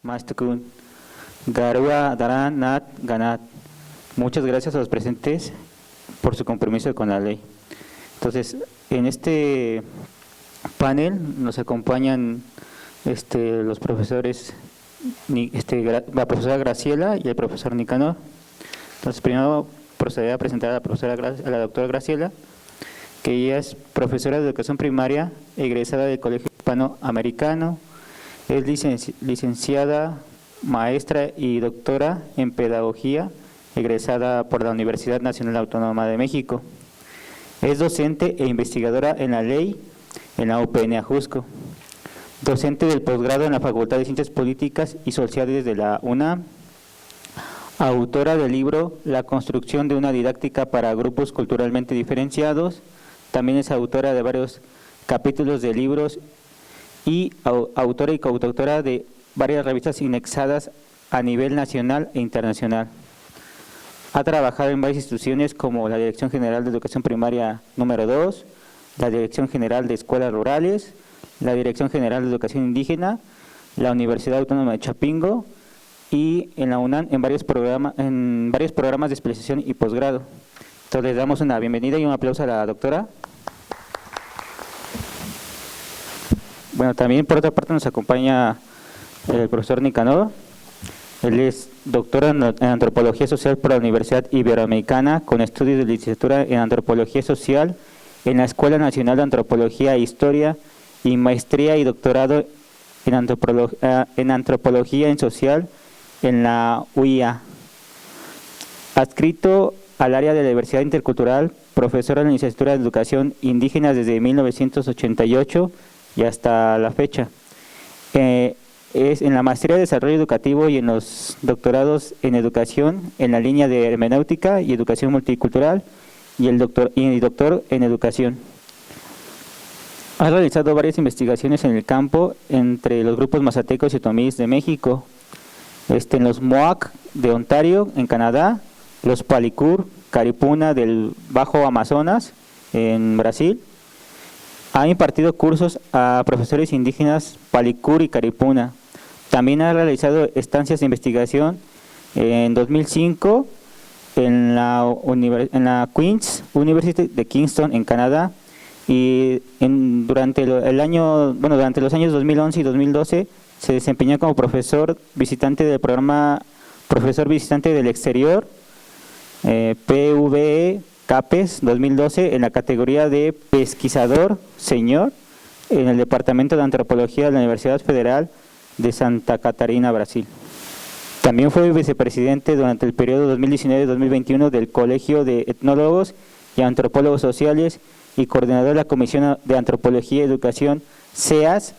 Mastukun, Garua Daran Nat Ganat. Muchas gracias a los presentes por su compromiso con la ley. Entonces, en este panel nos acompañan los profesores, la profesora Graciela y el profesor Nicanor. Entonces, primero procederé a presentar a la doctora Graciela, que ella es profesora de educación primaria, egresada del Colegio Hispanoamericano, es licenciada, maestra y doctora en pedagogía, egresada por la Universidad Nacional Autónoma de México. Es docente e investigadora en la ley en la UPN Ajusco. Docente del posgrado en la Facultad de Ciencias Políticas y Sociales de la UNAM. Autora del libro La construcción de una didáctica para grupos culturalmente diferenciados. También es autora de varios capítulos de libros y autora y coautora de varias revistas indexadas a nivel nacional e internacional. Ha trabajado en varias instituciones como la Dirección General de Educación Primaria número 2, la Dirección General de Escuelas Rurales, la Dirección General de Educación Indígena, la Universidad Autónoma de Chapingo y en la UNAM en varios programas de especialización y posgrado. Entonces les damos una bienvenida y un aplauso a la doctora. Bueno, también por otra parte nos acompaña el profesor Nicanor. Él es doctor en Antropología Social por la Universidad Iberoamericana, con estudios de licenciatura en Antropología Social en la Escuela Nacional de Antropología e Historia y maestría y doctorado en Antropología en Social en la UIA. Adscrito al área de la Diversidad Intercultural, profesora en la licenciatura de Educación Indígena desde 1988 y hasta la fecha. Es en la maestría de Desarrollo Educativo y en los doctorados en Educación en la línea de Hermenéutica y Educación Multicultural y el doctor en Educación. Ha realizado varias investigaciones en el campo entre los grupos mazatecos y otomís de México, en los Mohawk de Ontario, en Canadá, los Palicur, Caripuna del Bajo Amazonas, en Brasil. Ha impartido cursos a profesores indígenas Palicur y Caripuna. También ha realizado estancias de investigación en 2005 en la Queen's University de Kingston, en Canadá, y durante los años 2011 y 2012 se desempeñó como profesor visitante del programa Profesor Visitante del Exterior, PVE CAPES 2012, en la categoría de pesquisador señor en el Departamento de Antropología de la Universidad Federal de Santa Catarina, Brasil. También fue vicepresidente durante el periodo 2019-2021 del Colegio de Etnólogos y Antropólogos Sociales y coordinador de la Comisión de Antropología y Educación, CEAS.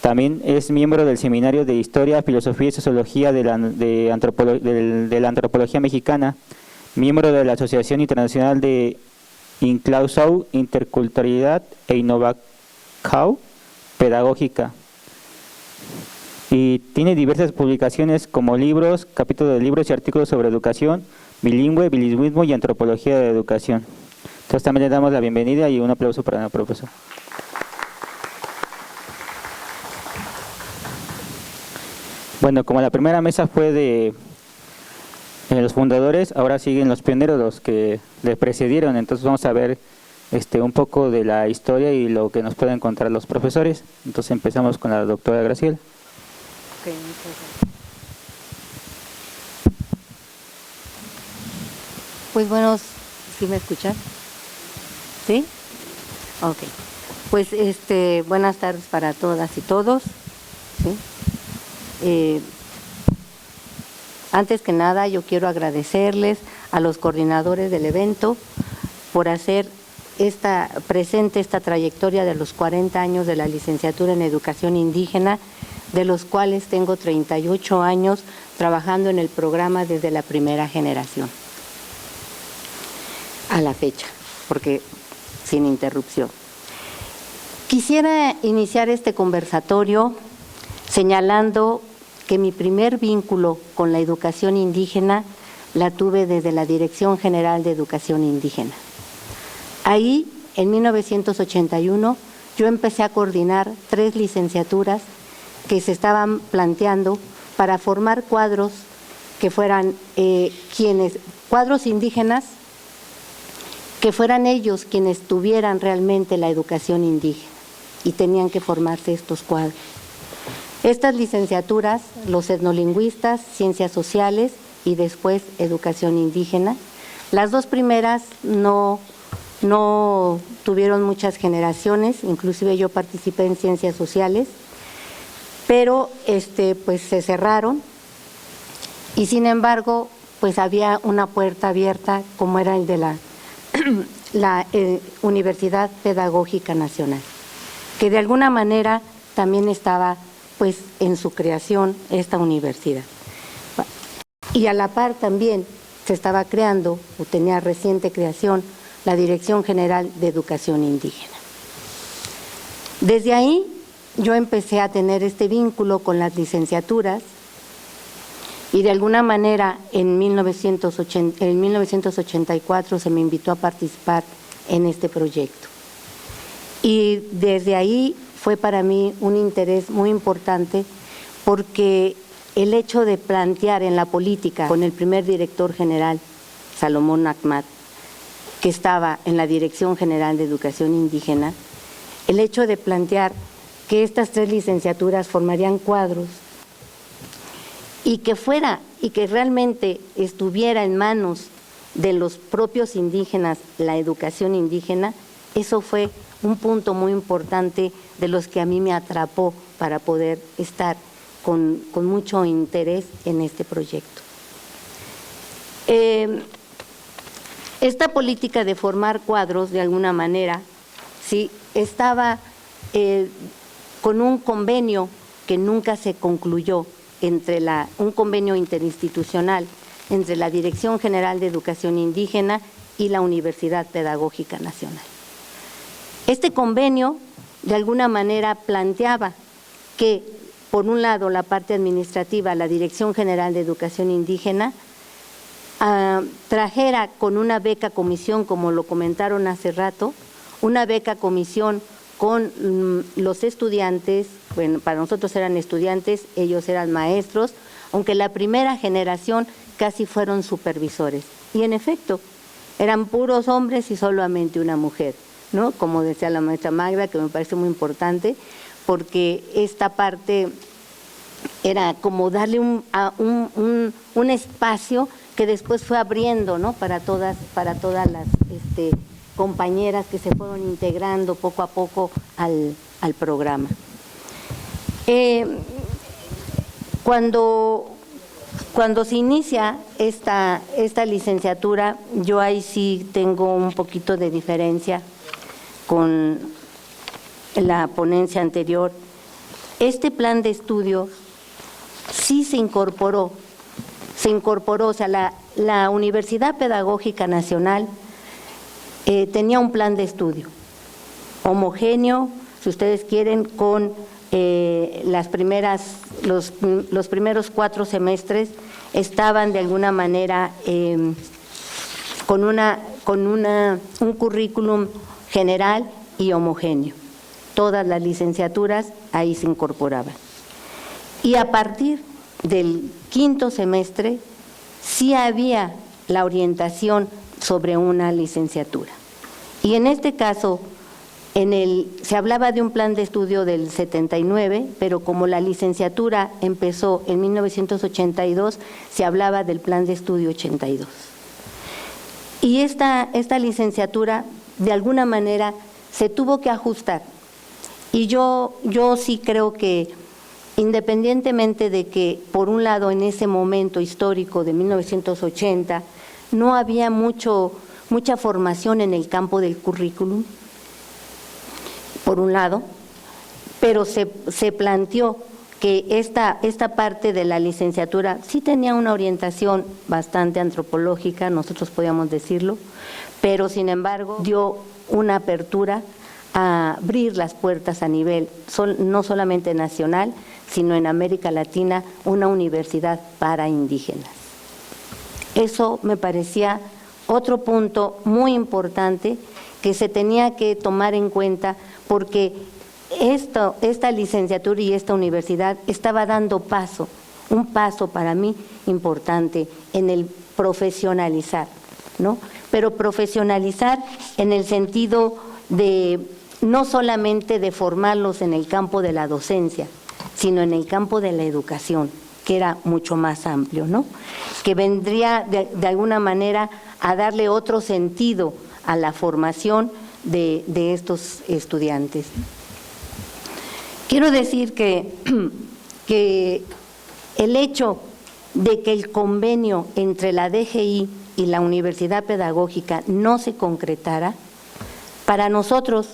También es miembro del Seminario de Historia, Filosofía y Sociología de la Antropología Mexicana, miembro de la Asociación Internacional de Inclusão, Interculturalidad e Innovação Pedagógica. Y tiene diversas publicaciones como libros, capítulos de libros y artículos sobre educación bilingüe, bilingüismo y antropología de educación. Entonces también le damos la bienvenida y un aplauso para el profesor. Bueno, como la primera mesa fue de los fundadores, ahora siguen los pioneros, los que le precedieron. Entonces vamos a ver un poco de la historia y lo que nos pueden contar los profesores. Entonces empezamos con la doctora Graciela. Okay, muchas gracias. Pues bueno, ¿sí me escuchan? ¿Sí? Ok. Pues buenas tardes para todas y todos. ¿Sí? Antes que nada, yo quiero agradecerles a los coordinadores del evento por hacer presente esta trayectoria de los 40 años de la licenciatura en Educación Indígena, de los cuales tengo 38 años trabajando en el programa desde la primera generación a la fecha, porque sin interrupción. Quisiera iniciar este conversatorio señalando que mi primer vínculo con la educación indígena la tuve desde la Dirección General de Educación Indígena. Ahí, en 1981, yo empecé a coordinar 3 licenciaturas que se estaban planteando para formar cuadros que fueran cuadros indígenas, que fueran ellos quienes tuvieran realmente la educación indígena, y tenían que formarse estos cuadros. Estas licenciaturas, los etnolingüistas, ciencias sociales y después educación indígena, las dos primeras no tuvieron muchas generaciones, inclusive yo participé en ciencias sociales, pero pues se cerraron, y sin embargo pues había una puerta abierta como era el de la Universidad Pedagógica Nacional, que de alguna manera también estaba pues en su creación esta universidad. Y a la par también se estaba creando, o tenía reciente creación, la Dirección General de Educación Indígena. Desde ahí yo empecé a tener este vínculo con las licenciaturas, y de alguna manera en 1984 se me invitó a participar en este proyecto. Y desde ahí fue para mí un interés muy importante, porque el hecho de plantear en la política con el primer director general, Salomón Ahmad, que estaba en la Dirección General de Educación Indígena, el hecho de plantear que estas tres licenciaturas formarían cuadros y que realmente estuviera en manos de los propios indígenas la educación indígena, eso fue un punto muy importante de los que a mí me atrapó para poder estar con mucho interés en este proyecto. Esta política de formar cuadros, de alguna manera, sí, estaba con un convenio que nunca se concluyó, un convenio interinstitucional entre la Dirección General de Educación Indígena y la Universidad Pedagógica Nacional. Este convenio, de alguna manera, planteaba que, por un lado, la parte administrativa, la Dirección General de Educación Indígena, trajera con una beca comisión, como lo comentaron hace rato, una beca comisión con los estudiantes. Bueno, para nosotros eran estudiantes, ellos eran maestros, aunque la primera generación casi fueron supervisores. Y en efecto, eran puros hombres y solamente una mujer, ¿no? Como decía la maestra Magda, que me parece muy importante, porque esta parte era como darle un espacio que después fue abriendo, ¿no? para todas las compañeras que se fueron integrando poco a poco al programa. Cuando se inicia esta licenciatura, yo ahí sí tengo un poquito de diferencia con la ponencia anterior. Este plan de estudio sí se incorporó, o sea, la Universidad Pedagógica Nacional tenía un plan de estudio homogéneo, si ustedes quieren, con los primeros 4 semestres estaban de alguna manera con un currículum general y homogéneo. Todas las licenciaturas ahí se incorporaban. Y a partir del 5º semestre sí había la orientación sobre una licenciatura. Y en este caso, se hablaba de un plan de estudio del 79, pero como la licenciatura empezó en 1982, se hablaba del plan de estudio 82. Y esta licenciatura, de alguna manera, se tuvo que ajustar. Y yo sí creo que, independientemente de que, por un lado, en ese momento histórico de 1980, no había mucha formación en el campo del currículum, por un lado, pero se planteó que esta parte de la licenciatura sí tenía una orientación bastante antropológica, nosotros podíamos decirlo, pero sin embargo dio una apertura a abrir las puertas a nivel no solamente nacional, sino en América Latina, una universidad para indígenas. Eso me parecía otro punto muy importante que se tenía que tomar en cuenta, porque esta licenciatura y esta universidad estaba dando paso un paso para mí importante en el profesionalizar, ¿no? Pero profesionalizar en el sentido de no solamente de formarlos en el campo de la docencia, sino en el campo de la educación, que era mucho más amplio, ¿no? Que vendría de alguna manera a darle otro sentido a la formación de estos estudiantes. Quiero decir que el hecho de que el convenio entre la DGI y la Universidad Pedagógica no se concretara, para nosotros,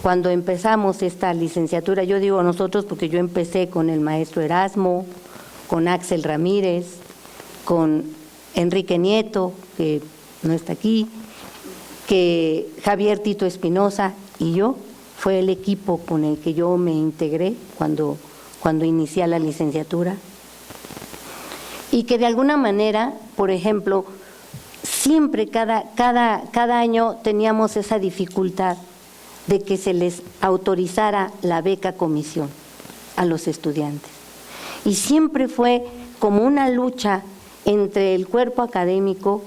cuando empezamos esta licenciatura, yo digo nosotros porque yo empecé con el maestro Erasmo, con Axel Ramírez, con Enrique Nieto, que no está aquí, que Javier Tito Espinosa y yo, fue el equipo con el que yo me integré cuando inicié la licenciatura. Y que de alguna manera, por ejemplo, siempre cada año teníamos esa dificultad de que se les autorizara la beca comisión a los estudiantes. Y siempre fue como una lucha entre el cuerpo académico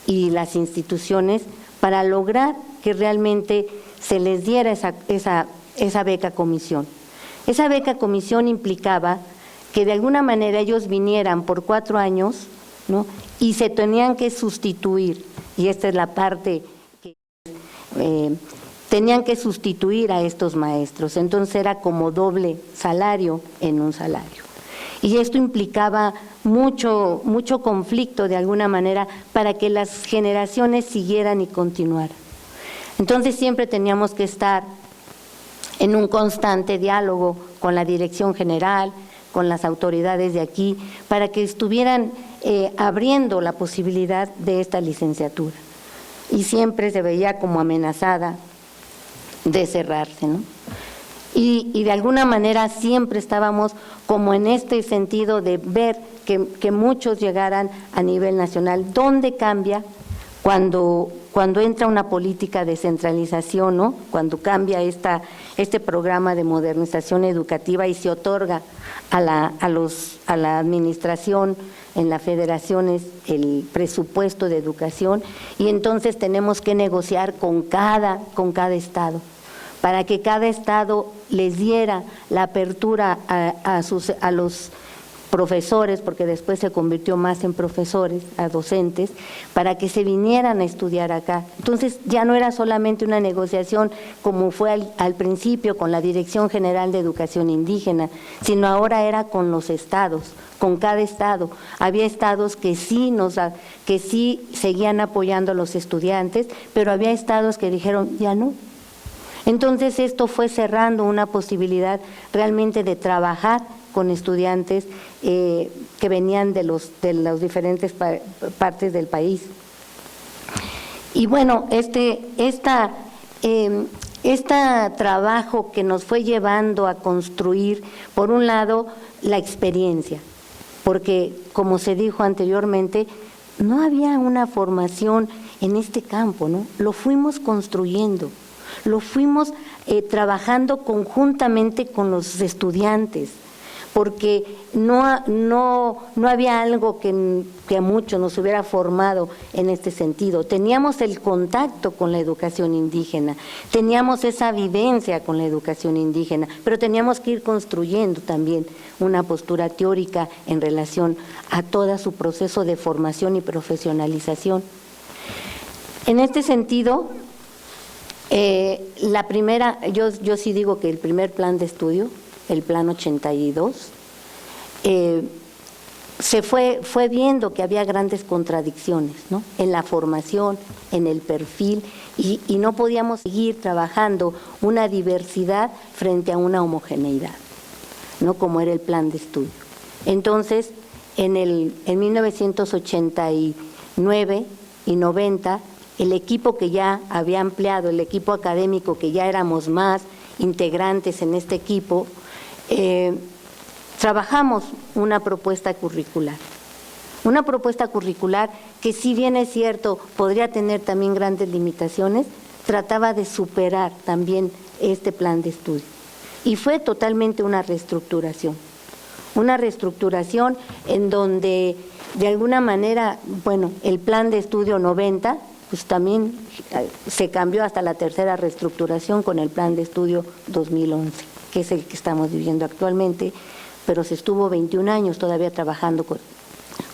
y las instituciones para lograr que realmente se les diera esa beca comisión. Esa beca comisión implicaba que de alguna manera ellos vinieran por 4 años, ¿no? Y se tenían que sustituir, y esta es la parte que tenían que sustituir a estos maestros, entonces era como doble salario en un salario. Y esto implicaba mucho conflicto de alguna manera para que las generaciones siguieran y continuaran. Entonces siempre teníamos que estar en un constante diálogo con la dirección general, con las autoridades de aquí, para que estuvieran abriendo la posibilidad de esta licenciatura. Y siempre se veía como amenazada de cerrarse, ¿no? Y de alguna manera siempre estábamos como en este sentido de ver que muchos llegaran a nivel nacional. ¿Dónde cambia cuando entra una política de centralización, ¿no? Cuando cambia este programa de modernización educativa y se otorga a la administración en las federaciones el presupuesto de educación, y entonces tenemos que negociar con cada estado para que cada estado les diera la apertura a los profesores, porque después se convirtió más en profesores, a docentes, para que se vinieran a estudiar acá. Entonces ya no era solamente una negociación como fue al principio con la Dirección General de Educación Indígena, sino ahora era con los estados, con cada estado. Había estados que sí seguían apoyando a los estudiantes, pero había estados que dijeron ya no. Entonces esto fue cerrando una posibilidad realmente de trabajar con estudiantes que venían de las diferentes partes del país. Y bueno, este trabajo que nos fue llevando a construir, por un lado, la experiencia, porque como se dijo anteriormente, no había una formación en este campo, ¿no? Lo fuimos construyendo. Lo fuimos trabajando conjuntamente con los estudiantes, porque no había algo que a muchos nos hubiera formado en este sentido. Teníamos el contacto con la educación indígena, teníamos esa vivencia con la educación indígena, pero teníamos que ir construyendo también una postura teórica en relación a todo su proceso de formación y profesionalización. En este sentido, la primera, yo sí digo que el primer plan de estudio, el plan 82, se fue viendo que había grandes contradicciones, ¿no? En la formación, en el perfil, y no podíamos seguir trabajando una diversidad frente a una homogeneidad, ¿no? Como era el plan de estudio. Entonces, en 1989 y 90, el equipo que ya había ampliado, el equipo académico que ya éramos más integrantes en este equipo, trabajamos una propuesta curricular. Una propuesta curricular que, si bien es cierto, podría tener también grandes limitaciones, trataba de superar también este plan de estudio. Y fue totalmente una reestructuración. una reestructuración en donde de alguna manera, bueno, el plan de estudio 90, pues también se cambió hasta la tercera reestructuración con el plan de estudio 2011, que es el que estamos viviendo actualmente, pero se estuvo 21 años todavía trabajando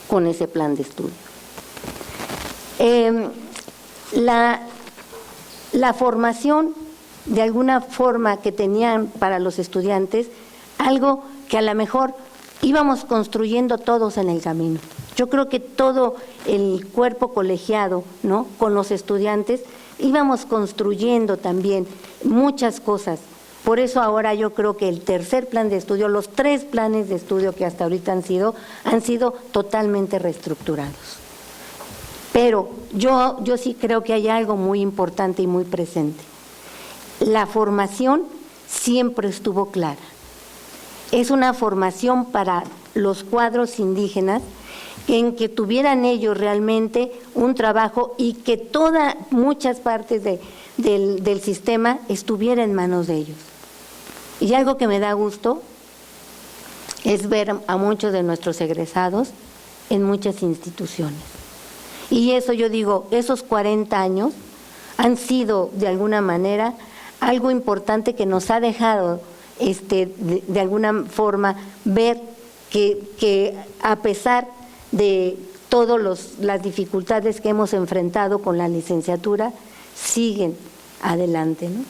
con ese plan de estudio. La formación, de alguna forma, que tenían para los estudiantes, algo que a lo mejor íbamos construyendo todos en el camino. Yo creo que todo el cuerpo colegiado, ¿no?, con los estudiantes, íbamos construyendo también muchas cosas. Por eso ahora yo creo que el tercer plan de estudio, los 3 planes de estudio que hasta ahorita han sido totalmente reestructurados. Pero yo sí creo que hay algo muy importante y muy presente. La formación siempre estuvo clara. Es una formación para los cuadros indígenas en que tuvieran ellos realmente un trabajo y que muchas partes del sistema estuviera en manos de ellos. Y algo que me da gusto es ver a muchos de nuestros egresados en muchas instituciones. Y eso yo digo, esos 40 años han sido de alguna manera algo importante que nos ha dejado de alguna forma ver que a pesar de todas las dificultades que hemos enfrentado con la licenciatura, siguen adelante, ¿no?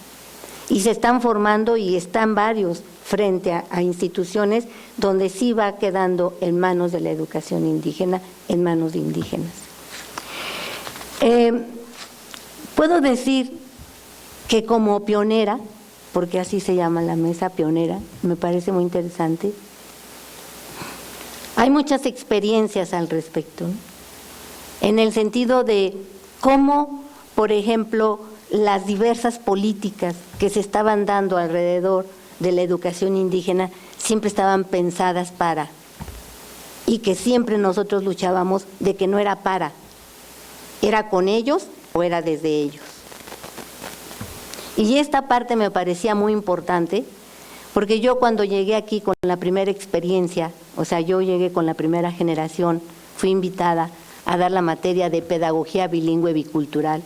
Y se están formando y están varios frente a instituciones donde sí va quedando en manos de la educación indígena, en manos de indígenas. Puedo decir que como pionera, porque así se llama la mesa, pionera, me parece muy interesante, hay muchas experiencias al respecto, ¿no?, en el sentido de cómo, por ejemplo, las diversas políticas que se estaban dando alrededor de la educación indígena siempre estaban pensadas para, y que siempre nosotros luchábamos de que no era para, era con ellos o era desde ellos. Y esta parte me parecía muy importante, porque yo cuando llegué aquí con la primera experiencia, o sea, yo llegué con la primera generación, fui invitada a dar la materia de pedagogía bilingüe bicultural,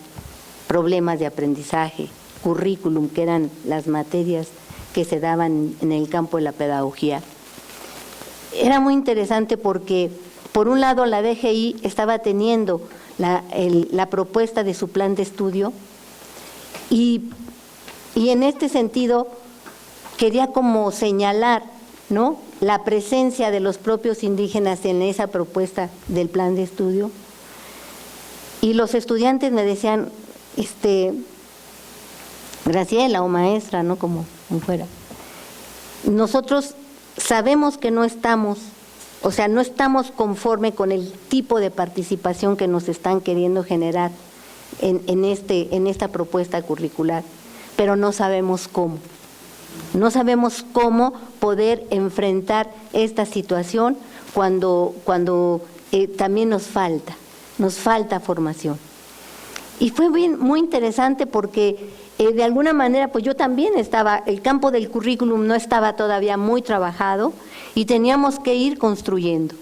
problemas de aprendizaje, currículum, que eran las materias que se daban en el campo de la pedagogía. Era muy interesante porque, por un lado, la DGI estaba teniendo la propuesta de su plan de estudio y en este sentido quería como señalar, ¿no?, la presencia de los propios indígenas en esa propuesta del plan de estudio. Y los estudiantes me decían, Graciela o maestra, ¿no?, como fuera, nosotros sabemos que no estamos, o sea, no estamos conforme con el tipo de participación que nos están queriendo generar en esta propuesta curricular, pero no sabemos cómo. No sabemos cómo poder enfrentar esta situación cuando también nos falta formación. Y fue muy interesante porque de alguna manera pues yo también el campo del currículum no estaba todavía muy trabajado y teníamos que ir construyendo.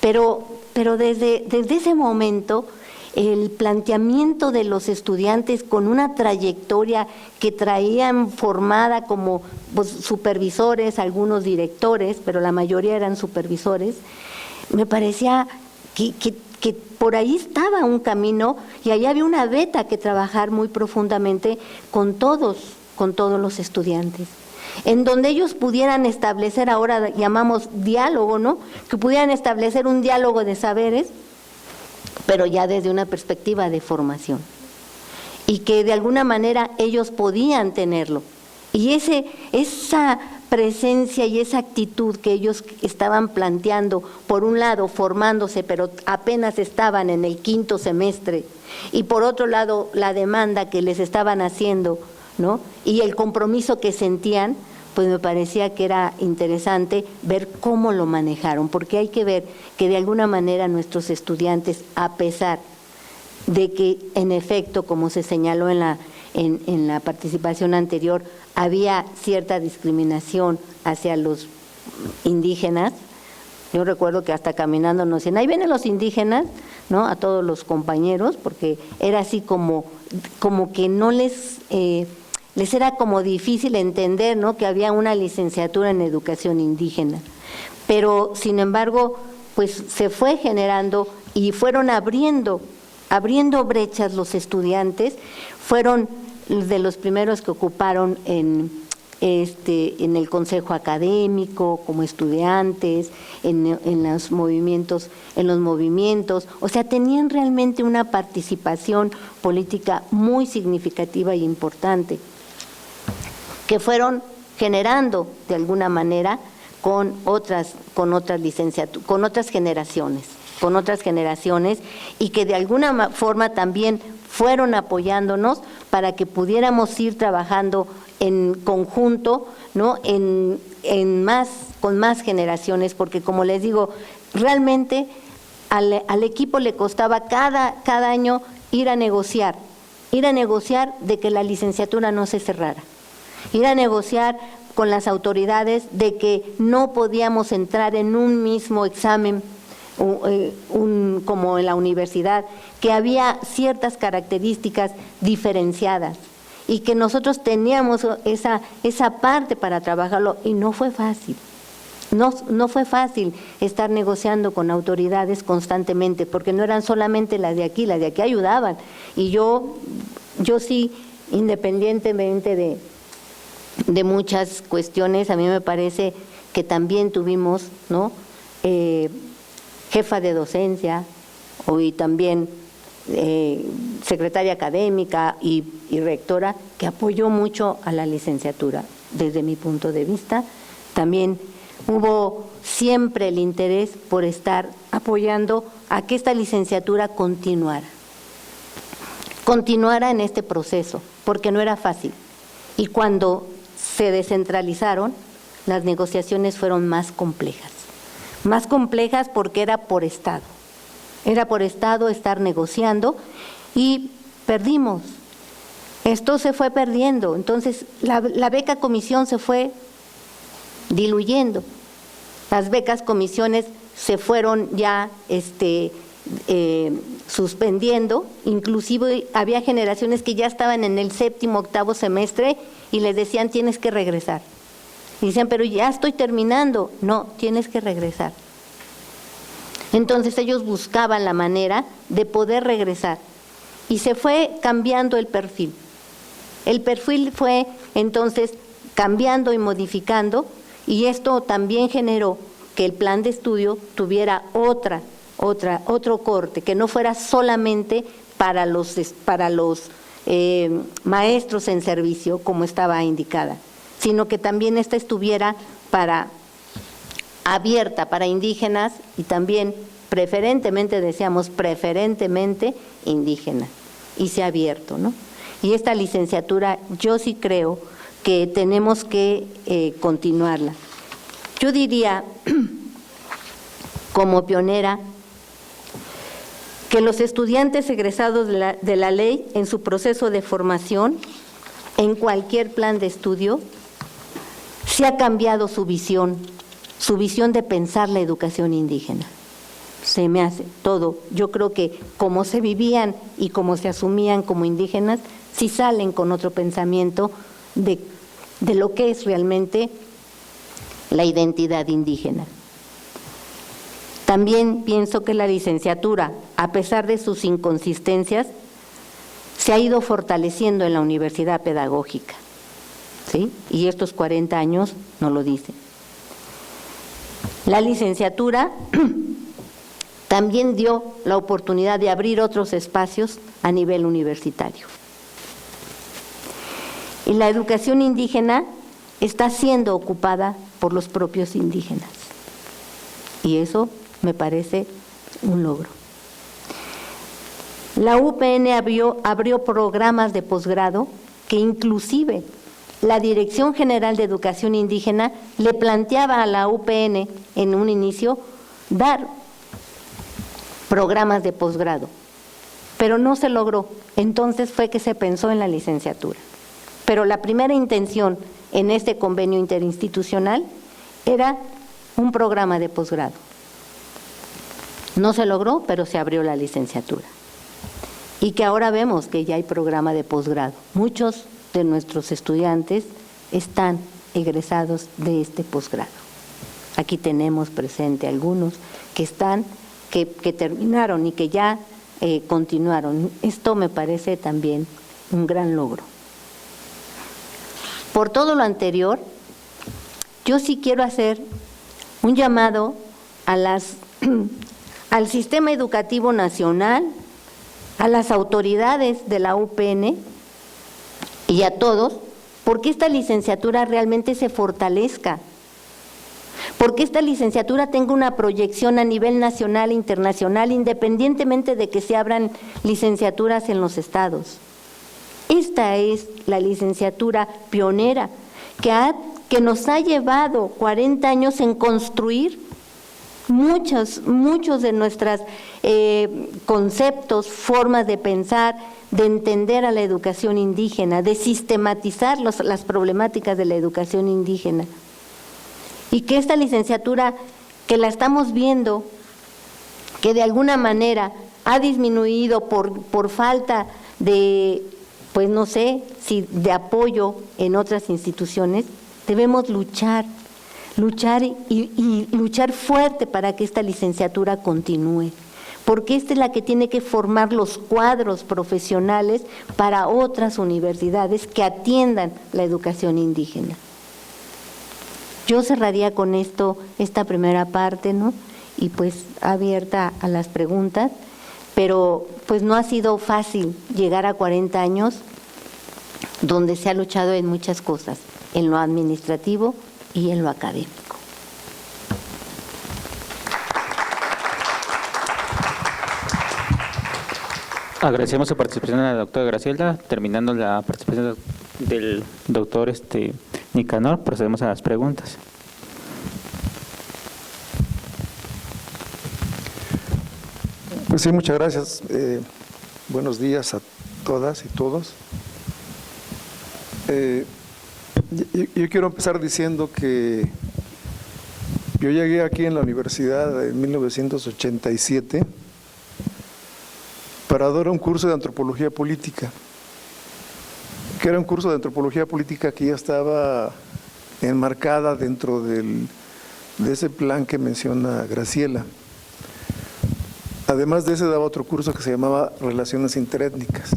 Pero desde ese momento el planteamiento de los estudiantes con una trayectoria que traían formada como pues, supervisores, algunos directores, pero la mayoría eran supervisores, me parecía que por ahí estaba un camino y ahí había una beta que trabajar muy profundamente con todos los estudiantes, en donde ellos pudieran establecer, ahora llamamos diálogo, ¿no?, que pudieran establecer un diálogo de saberes, pero ya desde una perspectiva de formación, y que de alguna manera ellos podían tenerlo. Y esa presencia y esa actitud que ellos estaban planteando, por un lado formándose, pero apenas estaban en el 5º semestre, y por otro lado la demanda que les estaban haciendo, ¿no?, y el compromiso que sentían, pues me parecía que era interesante ver cómo lo manejaron, porque hay que ver que de alguna manera nuestros estudiantes, a pesar de que en efecto, como se señaló en la participación anterior, había cierta discriminación hacia los indígenas, Yo recuerdo que hasta caminando nos decían, ahí vienen los indígenas, ¿no? A todos los compañeros, porque era así como que no les era como difícil entender, ¿no? Que había una licenciatura en educación indígena. Pero, sin embargo, pues se fue generando y fueron abriendo brechas los estudiantes, fueron de los primeros que ocuparon en el consejo académico, como estudiantes, en los movimientos, o sea, tenían realmente una participación política muy significativa e importante, que fueron generando de alguna manera con otras generaciones, y que de alguna forma también fueron apoyándonos para que pudiéramos ir trabajando en conjunto, ¿no? Con más generaciones, porque como les digo, realmente al equipo le costaba cada año ir a negociar de que la licenciatura no se cerrara, ir a negociar con las autoridades de que no podíamos entrar en un mismo examen como en la universidad, que había ciertas características diferenciadas y que nosotros teníamos esa parte para trabajarlo, y no fue fácil. No fue fácil estar negociando con autoridades constantemente, porque no eran solamente las de aquí ayudaban. Y yo sí, independientemente de muchas cuestiones, a mí me parece que también tuvimos, ¿no? Jefa de docencia, y también secretaria académica y rectora, que apoyó mucho a la licenciatura. Desde mi punto de vista, también hubo siempre el interés por estar apoyando a que esta licenciatura continuara en este proceso, porque no era fácil. Y cuando se descentralizaron, las negociaciones fueron más complejas porque era por estado estar negociando, y perdimos. Esto se fue perdiendo, entonces la beca comisión se fue diluyendo, las becas comisiones se fueron ya suspendiendo, inclusive había generaciones que ya estaban en el 7º, 8º semestre y les decían tienes que regresar. Y decían, pero ya estoy terminando. No, tienes que regresar. Entonces ellos buscaban la manera de poder regresar y se fue cambiando el perfil. El perfil fue entonces cambiando y modificando, y esto también generó que el plan de estudio tuviera otro corte, que no fuera solamente para los maestros en servicio, como estaba indicada, sino que también esta estuviera abierta para indígenas, y también preferentemente indígena, y se ha abierto, ¿no? Y esta licenciatura yo sí creo que tenemos que continuarla. Yo diría, como pionera, que los estudiantes egresados de la ley, en su proceso de formación, en cualquier plan de estudio, se ha cambiado su visión de pensar la educación indígena. Se me hace todo. Yo creo que como se vivían y como se asumían como indígenas, sí salen con otro pensamiento de lo que es realmente la identidad indígena. También pienso que la licenciatura, a pesar de sus inconsistencias, se ha ido fortaleciendo en la universidad pedagógica, ¿sí? Y estos 40 años nos lo dicen. La licenciatura también dio la oportunidad de abrir otros espacios a nivel universitario. Y la educación indígena está siendo ocupada por los propios indígenas. Y eso me parece un logro. La UPN abrió programas de posgrado que inclusive la Dirección General de Educación Indígena le planteaba a la UPN en un inicio dar programas de posgrado, pero no se logró. Entonces fue que se pensó en la licenciatura. Pero la primera intención en este convenio interinstitucional era un programa de posgrado. No se logró, pero se abrió la licenciatura. Y que ahora vemos que ya hay programa de posgrado. Muchos de nuestros estudiantes están egresados de este posgrado. Aquí tenemos presente algunos que terminaron y que ya continuaron. Esto me parece también un gran logro. Por todo lo anterior, yo sí quiero hacer un llamado al sistema educativo nacional, a las autoridades de la UPN y a todos, porque esta licenciatura realmente se fortalezca, porque esta licenciatura tenga una proyección a nivel nacional e internacional, independientemente de que se abran licenciaturas en los estados. Esta es la licenciatura pionera que nos ha llevado 40 años en construir muchos de nuestros conceptos, formas de pensar, de entender a la educación indígena, de sistematizar las problemáticas de la educación indígena. Y que esta licenciatura, que la estamos viendo, que de alguna manera ha disminuido por falta de, pues no sé, si de apoyo en otras instituciones, debemos luchar y luchar fuerte para que esta licenciatura continúe, porque esta es la que tiene que formar los cuadros profesionales para otras universidades que atiendan la educación indígena. Yo cerraría con esto esta primera parte, ¿no? Y pues abierta a las preguntas, pero pues no ha sido fácil llegar a 40 años donde se ha luchado en muchas cosas, en lo administrativo y en lo académico. Agradecemos su participación a la doctora Graciela. Terminando la participación del doctor Nicanor, procedemos a las preguntas. Pues sí, muchas gracias. Buenos días a todas y todos. Yo quiero empezar diciendo que yo llegué aquí en la universidad en 1987 para dar un curso de antropología política, que era un curso de antropología política que ya estaba enmarcada dentro de ese plan que menciona Graciela. Además de ese daba otro curso que se llamaba Relaciones Interétnicas.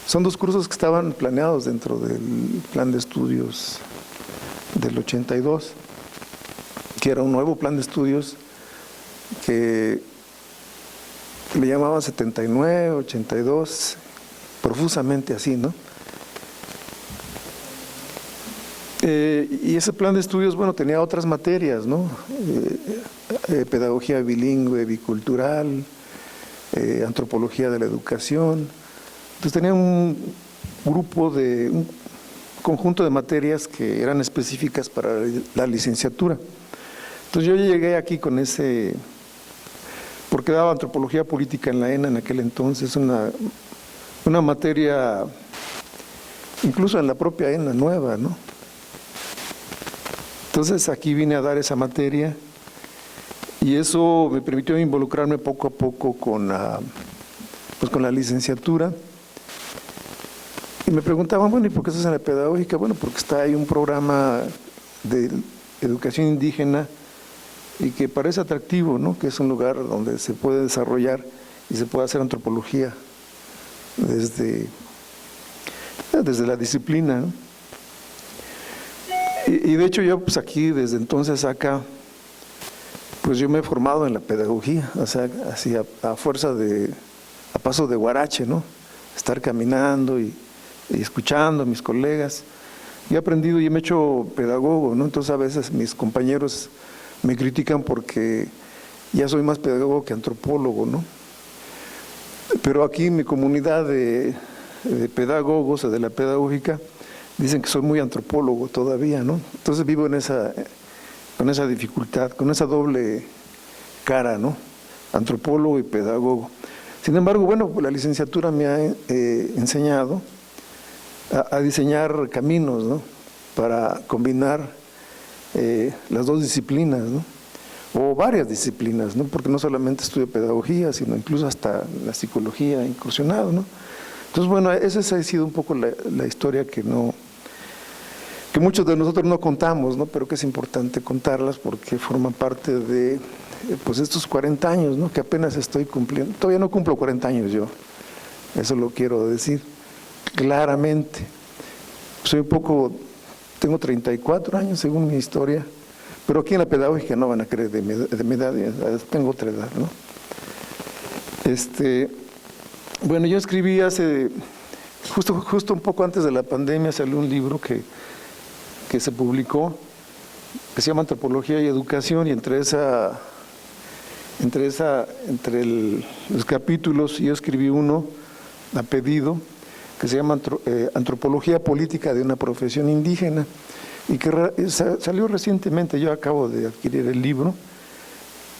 Son dos cursos que estaban planeados dentro del plan de estudios del 82, que era un nuevo plan de estudios que le llamaban 79, 82, profusamente así, ¿no? Y ese plan de estudios, bueno, tenía otras materias, ¿no? Pedagogía bilingüe, bicultural, antropología de la educación. Entonces tenía un conjunto de materias que eran específicas para la licenciatura. Entonces yo llegué aquí con ese, porque daba antropología política en la ENA en aquel entonces, una materia, incluso en la propia ENA nueva, ¿no? Entonces aquí vine a dar esa materia y eso me permitió involucrarme poco a poco con la licenciatura. Y me preguntaban, bueno, ¿y por qué estás en la pedagógica? Bueno, porque está ahí un programa de educación indígena y que parece atractivo, ¿no? Que es un lugar donde se puede desarrollar y se puede hacer antropología desde la disciplina, ¿no? Y de hecho yo pues aquí, desde entonces acá, pues yo me he formado en la pedagogía, o sea, así a paso de guarache, ¿no? Estar caminando y escuchando a mis colegas. Y he aprendido y me he hecho pedagogo, ¿no? Entonces a veces mis compañeros me critican porque ya soy más pedagogo que antropólogo, ¿no? Pero aquí en mi comunidad de pedagogos o de la pedagógica dicen que soy muy antropólogo todavía, ¿no? Entonces vivo con esa dificultad, con esa doble cara, ¿no? Antropólogo y pedagogo. Sin embargo, bueno, la licenciatura me ha enseñado a diseñar caminos, ¿no? Para combinar las dos disciplinas, ¿no? o varias disciplinas, ¿no? Porque no solamente estudio pedagogía, sino incluso hasta la psicología incursionado, ¿no? Entonces, bueno, esa ha sido un poco la historia que muchos de nosotros no contamos, ¿no? Pero que es importante contarlas porque forman parte de pues estos 40 años, ¿no? Que apenas estoy cumpliendo. Todavía no cumplo 40 años yo, eso lo quiero decir claramente. Soy tengo 34 años según mi historia, pero aquí en la pedagógica no van a creer de mi edad, tengo otra edad, ¿no? Bueno, yo escribí justo un poco antes de la pandemia, salió un libro que se publicó, que se llama Antropología y Educación, y entre los capítulos yo escribí uno a pedido, que se llama Antropología Política de una Profesión Indígena, y que salió recientemente. Yo acabo de adquirir el libro,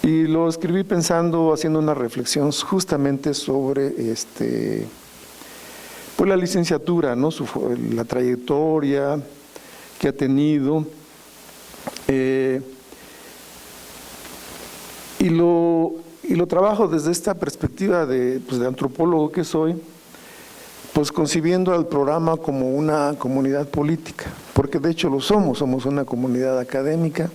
y lo escribí haciendo una reflexión justamente sobre pues la licenciatura, ¿no? La trayectoria que ha tenido, y lo trabajo desde esta perspectiva de antropólogo que soy, pues concibiendo al programa como una comunidad política, porque de hecho lo somos una comunidad académica,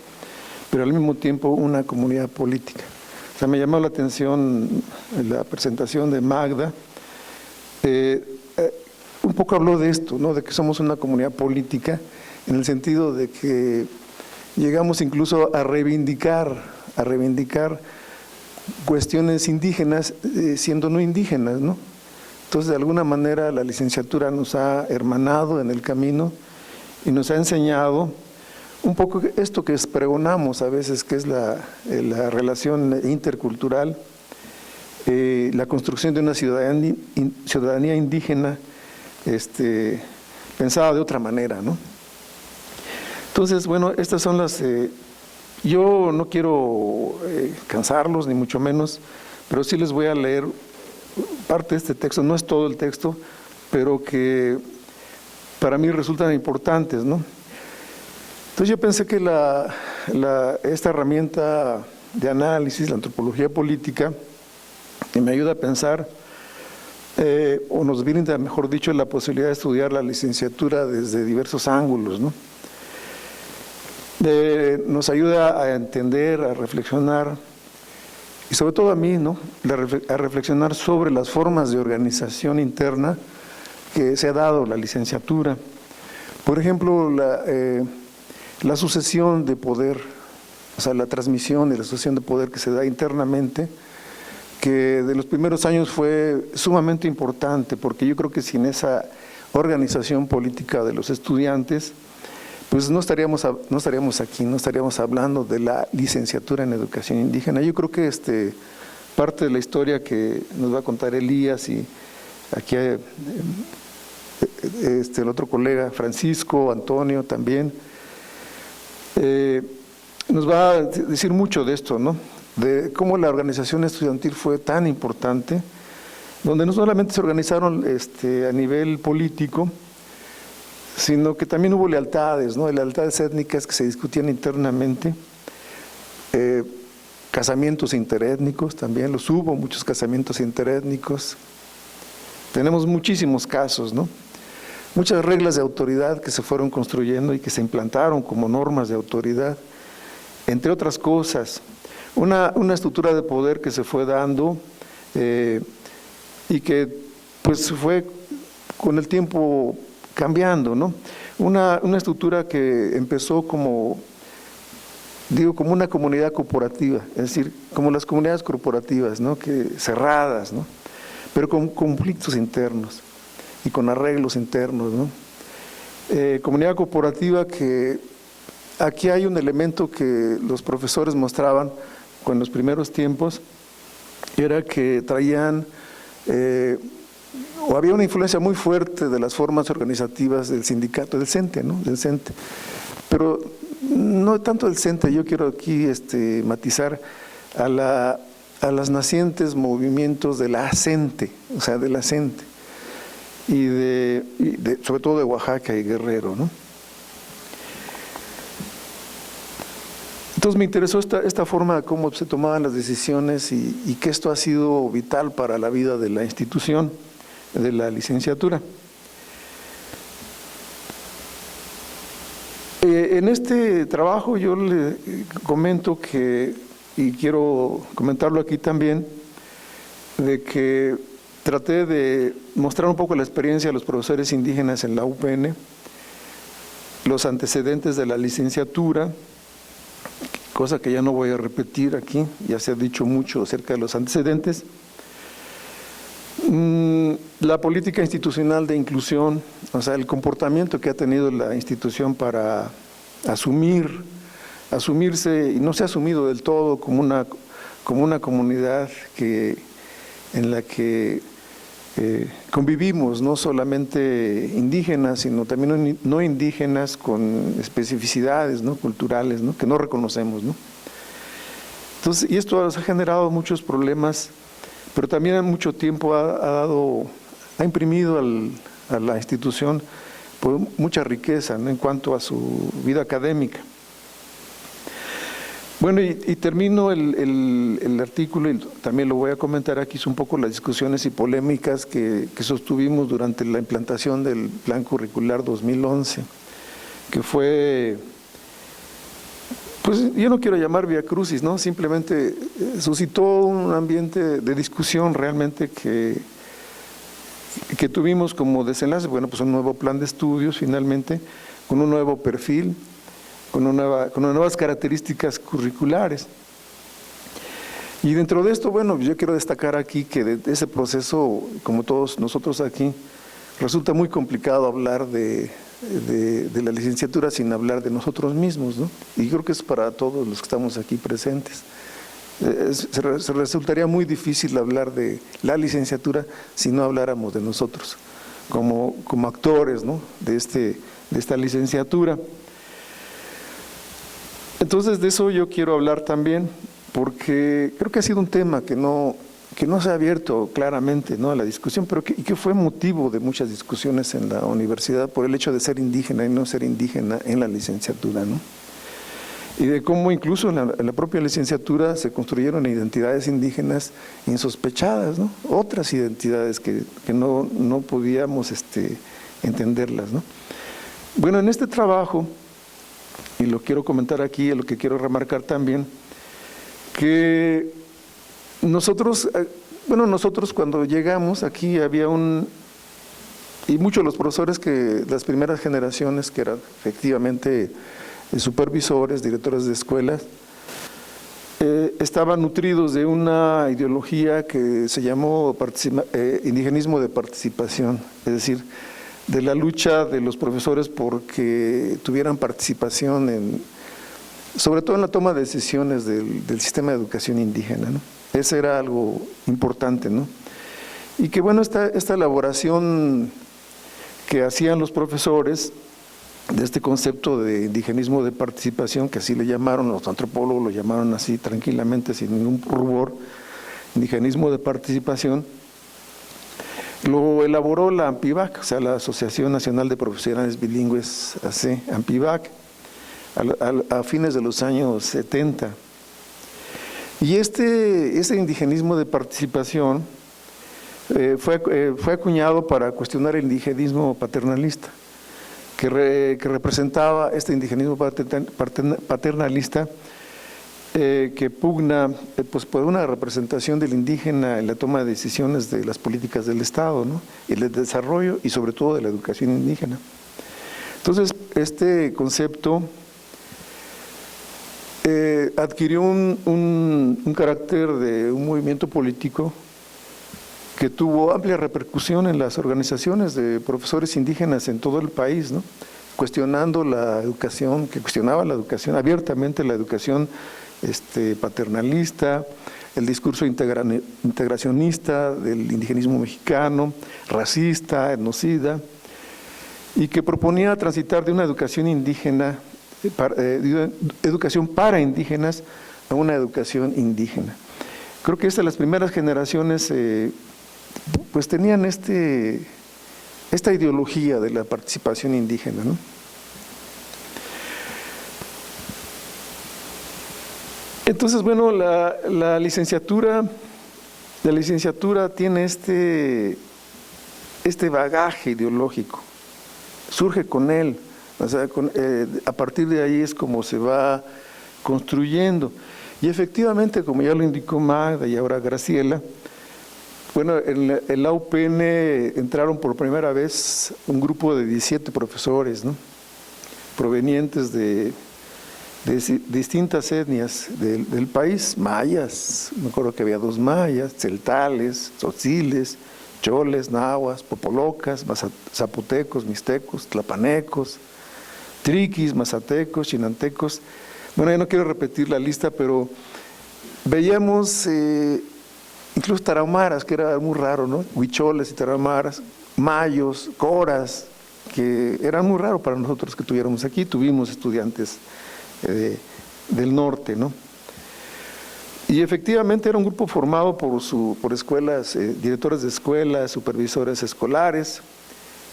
pero al mismo tiempo una comunidad política. O sea, me llamó la atención la presentación de Magda, un poco habló de esto, ¿no? De que somos una comunidad política, en el sentido de que llegamos incluso a reivindicar cuestiones indígenas, siendo no indígenas, ¿no? Entonces, de alguna manera, la licenciatura nos ha hermanado en el camino y nos ha enseñado un poco esto que pregonamos a veces, que es la relación intercultural, la construcción de una ciudadanía indígena pensada de otra manera, ¿no? Entonces, bueno, estas son las... yo no quiero cansarlos, ni mucho menos, pero sí les voy a leer parte de este texto, no es todo el texto, pero que para mí resultan importantes, ¿no? Entonces yo pensé que esta herramienta de análisis, la antropología política, que me ayuda a pensar, o nos brinda, mejor dicho, la posibilidad de estudiar la licenciatura desde diversos ángulos, ¿no? Nos ayuda a entender, a reflexionar, y sobre todo a mí, ¿no? A reflexionar sobre las formas de organización interna que se ha dado la licenciatura. Por ejemplo, la sucesión de poder, o sea, la transmisión y la sucesión de poder que se da internamente, que de los primeros años fue sumamente importante, porque yo creo que sin esa organización política de los estudiantes, pues no estaríamos aquí, no estaríamos hablando de la licenciatura en educación indígena. Yo creo que parte de la historia que nos va a contar Elías, y aquí el otro colega Francisco, Antonio también, nos va a decir mucho de esto, ¿no? De cómo la organización estudiantil fue tan importante, donde no solamente se organizaron a nivel político, sino que también hubo lealtades, ¿no? Lealtades étnicas que se discutían internamente, casamientos interétnicos también, los hubo, muchos casamientos interétnicos. Tenemos muchísimos casos, ¿no? Muchas reglas de autoridad que se fueron construyendo y que se implantaron como normas de autoridad, entre otras cosas. Una estructura de poder que se fue dando y que pues fue con el tiempo cambiando, ¿no? Una estructura que empezó como una comunidad corporativa, es decir, como las comunidades corporativas, ¿no? Cerradas, ¿no? Pero con conflictos internos y con arreglos internos, ¿no? Comunidad corporativa que aquí hay un elemento que los profesores mostraban con los primeros tiempos, era que traían o había una influencia muy fuerte de las formas organizativas del sindicato, del CENTE, ¿no? Del CENTE. Pero no tanto del CENTE, yo quiero aquí matizar a las nacientes movimientos de la ACENTE, o sea, de la CENTE, y sobre todo de Oaxaca y Guerrero, ¿no? Entonces me interesó esta forma de cómo se tomaban las decisiones y que esto ha sido vital para la vida de la institución, de la licenciatura. En este trabajo yo le comento que, y quiero comentarlo aquí también, de que traté de mostrar un poco la experiencia de los profesores indígenas en la UPN, los antecedentes de la licenciatura, cosa que ya no voy a repetir aquí, ya se ha dicho mucho acerca de los antecedentes, la política institucional de inclusión, o sea, el comportamiento que ha tenido la institución para asumirse, y no se ha asumido del todo como una comunidad en la que convivimos, no solamente indígenas, sino también no indígenas con especificidades, ¿no?, culturales, ¿no?, que no reconocemos, ¿no? Entonces, y esto ha generado muchos problemas, pero también en mucho tiempo ha imprimido a la institución pues, mucha riqueza, ¿no?, en cuanto a su vida académica. Bueno, y termino el artículo, y también lo voy a comentar aquí, es un poco las discusiones y polémicas que sostuvimos durante la implantación del Plan Curricular 2011, que fue, pues yo no quiero llamar viacrucis, ¿no?, simplemente suscitó un ambiente de discusión realmente que tuvimos como desenlace, bueno, pues un nuevo plan de estudios finalmente, con un nuevo perfil, con unas nuevas características curriculares. Y dentro de esto, bueno, yo quiero destacar aquí que de ese proceso, como todos nosotros aquí, resulta muy complicado hablar de la licenciatura sin hablar de nosotros mismos, ¿no? Y creo que es para todos los que estamos aquí presentes. Se resultaría muy difícil hablar de la licenciatura si no habláramos de nosotros, como actores, ¿no?, de esta licenciatura. Entonces de eso yo quiero hablar también, porque creo que ha sido un tema que no se ha abierto claramente, ¿no?, a la discusión, pero que fue motivo de muchas discusiones en la universidad por el hecho de ser indígena y no ser indígena en la licenciatura, ¿no? Y de cómo incluso en la propia licenciatura se construyeron identidades indígenas insospechadas, ¿no?, otras identidades que no podíamos entenderlas, ¿no? Bueno, en este trabajo, y lo quiero comentar aquí, es lo que quiero remarcar también, que nosotros cuando llegamos aquí había y muchos de los profesores las primeras generaciones que eran efectivamente supervisores, directores de escuelas, estaban nutridos de una ideología que se llamó indigenismo de participación, es decir, de la lucha de los profesores porque tuvieran participación sobre todo en la toma de decisiones del sistema de educación indígena, ¿no? Ese era algo importante, ¿no? Y que bueno, esta elaboración que hacían los profesores de este concepto de indigenismo de participación, que así le llamaron, los antropólogos lo llamaron así tranquilamente, sin ningún rubor, indigenismo de participación, lo elaboró la AMPIVAC, o sea, la Asociación Nacional de Profesionales Bilingües, AMPIVAC, a fines de los años 70. Y ese indigenismo de participación fue acuñado para cuestionar el indigenismo paternalista, que representaba este indigenismo paternalista que pugna pues, por una representación del indígena en la toma de decisiones de las políticas del Estado, ¿no?, el desarrollo y sobre todo de la educación indígena. Entonces, este concepto adquirió un carácter de un movimiento político que tuvo amplia repercusión en las organizaciones de profesores indígenas en todo el país, ¿no?, cuestionando la educación, que cuestionaba la educación, abiertamente la educación paternalista, el discurso integracionista del indigenismo mexicano, racista, etnocida, y que proponía transitar de una educación indígena, educación para indígenas, a una educación indígena. Creo que las primeras generaciones pues tenían esta ideología de la participación indígena, ¿no? Entonces, bueno, la licenciatura tiene este bagaje ideológico, surge con él, o sea, a partir de ahí es como se va construyendo. Y efectivamente, como ya lo indicó Magda y ahora Graciela, bueno, en la UPN entraron por primera vez un grupo de 17 profesores, ¿no?, provenientes de distintas etnias del país, mayas, me acuerdo que había 2 mayas, celtales, tzotziles, choles, nahuas, popolocas, zapotecos, mixtecos, tlapanecos, triquis, mazatecos, chinantecos. Bueno, ya no quiero repetir la lista, pero veíamos incluso tarahumaras, que era muy raro, ¿no? Huicholes y tarahumaras, mayos, coras, que era muy raro para nosotros que tuviéramos aquí. Tuvimos estudiantes del norte, ¿no? Y efectivamente era un grupo formado por escuelas, directores de escuelas, supervisores escolares,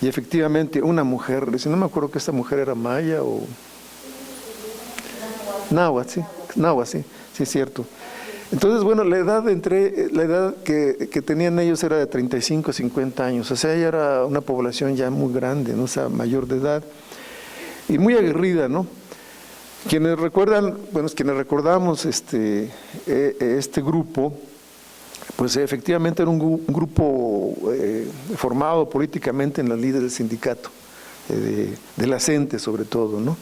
y efectivamente una mujer, no me acuerdo que esta mujer era maya o náhuatl, sí, es cierto. Entonces, bueno, la edad que tenían ellos era de 35 a 50 años, o sea, ya era una población ya muy grande, ¿no? O sea, mayor de edad, y muy aguerrida, ¿no? Quienes recordamos este grupo, pues efectivamente era un grupo formado políticamente en las líderes del sindicato, de la CENTE sobre todo, ¿no?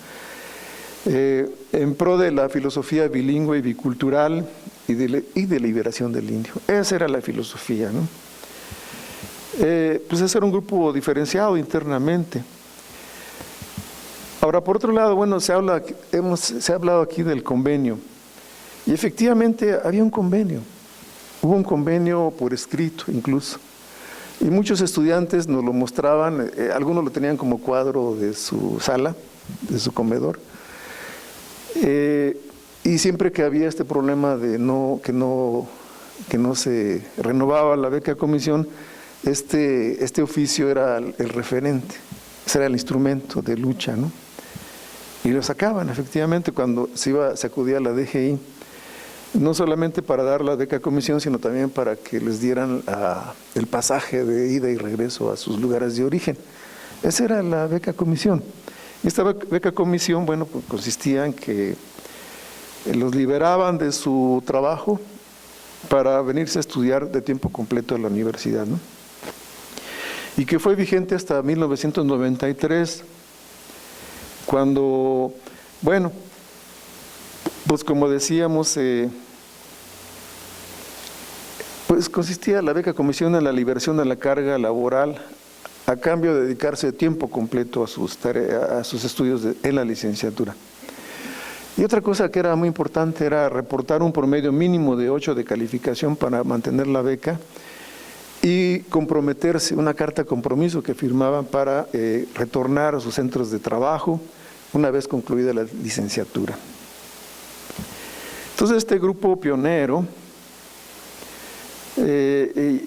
En pro de la filosofía bilingüe y bicultural y de liberación del indio. Esa era la filosofía, ¿no? Pues ese era un grupo diferenciado internamente. Ahora, por otro lado, bueno, se ha hablado aquí del convenio, y efectivamente había un convenio, hubo un convenio por escrito incluso, y muchos estudiantes nos lo mostraban, algunos lo tenían como cuadro de su sala, de su comedor, y siempre que había este problema de que no se renovaba la beca comisión, este oficio era el referente, ese era el instrumento de lucha, ¿no? Y lo sacaban efectivamente cuando se acudía a la DGI, no solamente para dar la beca comisión, sino también para que les dieran el pasaje de ida y regreso a sus lugares de origen. Esa era la beca comisión. Esta beca comisión, bueno, pues consistía en que los liberaban de su trabajo para venirse a estudiar de tiempo completo a la universidad, ¿no? Y que fue vigente hasta 1993, cuando, bueno, pues como decíamos, pues consistía la beca comisión en la liberación de la carga laboral a cambio de dedicarse de tiempo completo a sus estudios en la licenciatura. Y otra cosa que era muy importante era reportar un promedio mínimo de 8 de calificación para mantener la beca y comprometerse, una carta de compromiso que firmaban para retornar a sus centros de trabajo una vez concluida la licenciatura. Entonces este grupo pionero,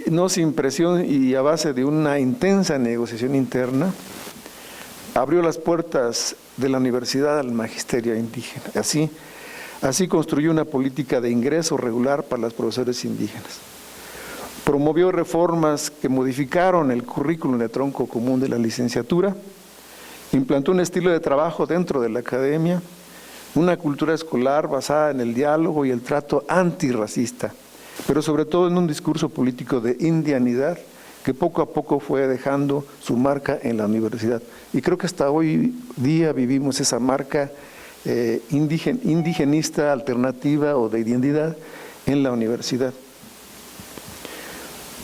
no sin presión y a base de una intensa negociación interna, abrió las puertas de la universidad al magisterio indígena. Así construyó una política de ingreso regular para los profesores indígenas. Promovió reformas que modificaron el currículum de tronco común de la licenciatura, implantó un estilo de trabajo dentro de la academia, una cultura escolar basada en el diálogo y el trato antirracista, pero sobre todo en un discurso político de indianidad que poco a poco fue dejando su marca en la universidad. Y creo que hasta hoy día vivimos esa marca indigenista, alternativa o de identidad en la universidad.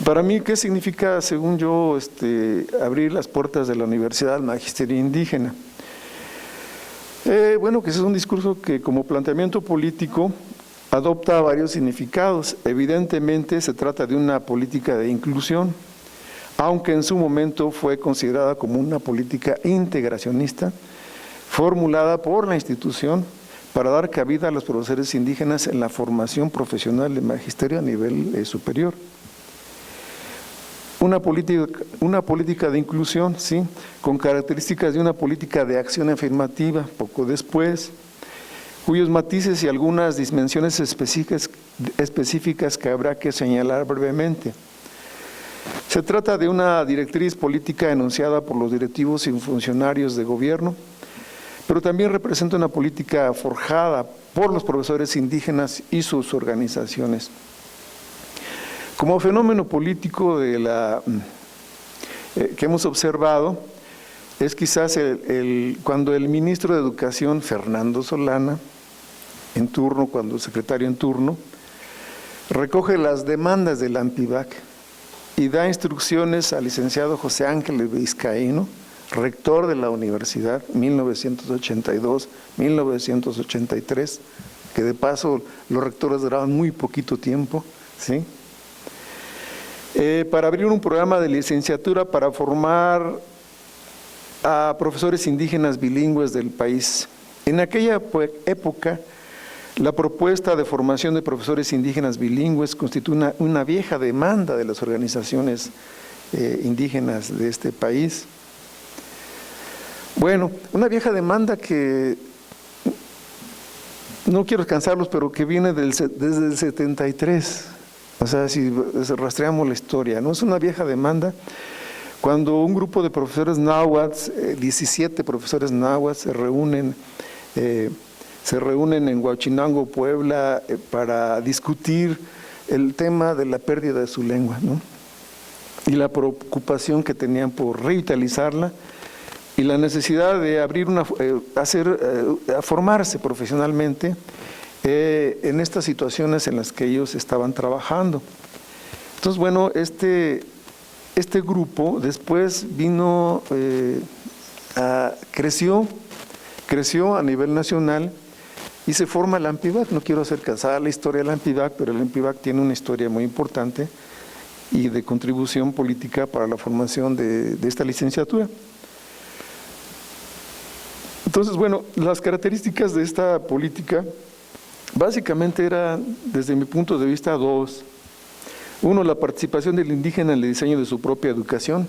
Para mí, ¿qué significa, según yo, abrir las puertas de la universidad al magisterio indígena? Bueno, que ese es un discurso que como planteamiento político adopta varios significados. Evidentemente se trata de una política de inclusión, aunque en su momento fue considerada como una política integracionista, formulada por la institución para dar cabida a los profesores indígenas en la formación profesional de magisterio a nivel superior. Una política de inclusión, sí, con características de una política de acción afirmativa. Poco después, cuyos matices y algunas dimensiones específicas que habrá que señalar brevemente. Se trata de una directriz política enunciada por los directivos y funcionarios de gobierno, pero también representa una política forjada por los profesores indígenas y sus organizaciones. Como fenómeno político que hemos observado, es quizás cuando el ministro de Educación, Fernando Solana, en turno, cuando secretario en turno, recoge las demandas del ANPIVAC y da instrucciones al licenciado José Ángel Vizcaíno, rector de la universidad, 1982-1983, que de paso los rectores duraban muy poquito tiempo, ¿sí? Para abrir un programa de licenciatura para formar a profesores indígenas bilingües del país. En aquella época, la propuesta de formación de profesores indígenas bilingües constituye una vieja demanda de las organizaciones indígenas de este país. Bueno, una vieja demanda que, no quiero cansarlos, pero que viene desde el 73. O sea, si rastreamos la historia, ¿no? Es una vieja demanda. Cuando un grupo de profesores náhuatl, 17 profesores náhuatl, se reúnen en Huachinango, Puebla, para discutir el tema de la pérdida de su lengua, ¿no? Y la preocupación que tenían por revitalizarla y la necesidad de abrir a formarse profesionalmente en estas situaciones en las que ellos estaban trabajando. Entonces, bueno, este grupo después vino, creció a nivel nacional y se forma el ANPIVAC. No quiero hacer cansada la historia del ANPIVAC, pero el ANPIVAC tiene una historia muy importante y de contribución política para la formación de esta licenciatura. Entonces, bueno, las características de esta política básicamente eran, desde mi punto de vista, dos. Uno, la participación del indígena en el diseño de su propia educación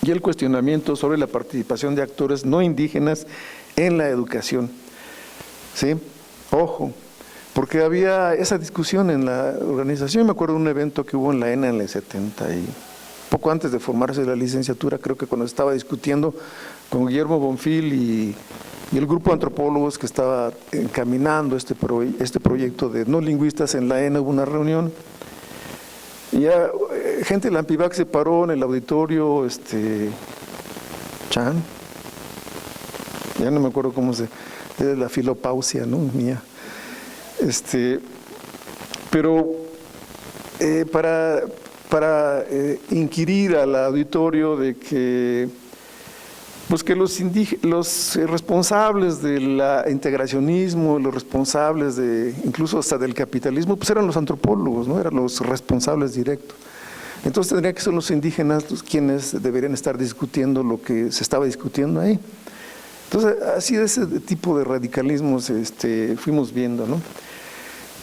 y el cuestionamiento sobre la participación de actores no indígenas en la educación. ¿Sí? Ojo, porque había esa discusión en la organización. Me acuerdo de un evento que hubo en la ENA en el 70 y poco antes de formarse la licenciatura, creo que cuando estaba discutiendo con Guillermo Bonfil y el grupo de antropólogos que estaba encaminando este proyecto de no lingüistas en la ENA, hubo una reunión. Y ya gente de la ANPIVAC se paró en el auditorio, Chan, ya no me acuerdo cómo es la filopausia, ¿no? Mía. Pero para inquirir al auditorio de que los responsables del integracionismo, los responsables incluso hasta del capitalismo, pues eran los antropólogos, ¿no? Eran los responsables directos. Entonces tendrían que ser los indígenas quienes deberían estar discutiendo lo que se estaba discutiendo ahí. Entonces, así de ese tipo de radicalismos fuimos viendo, ¿no?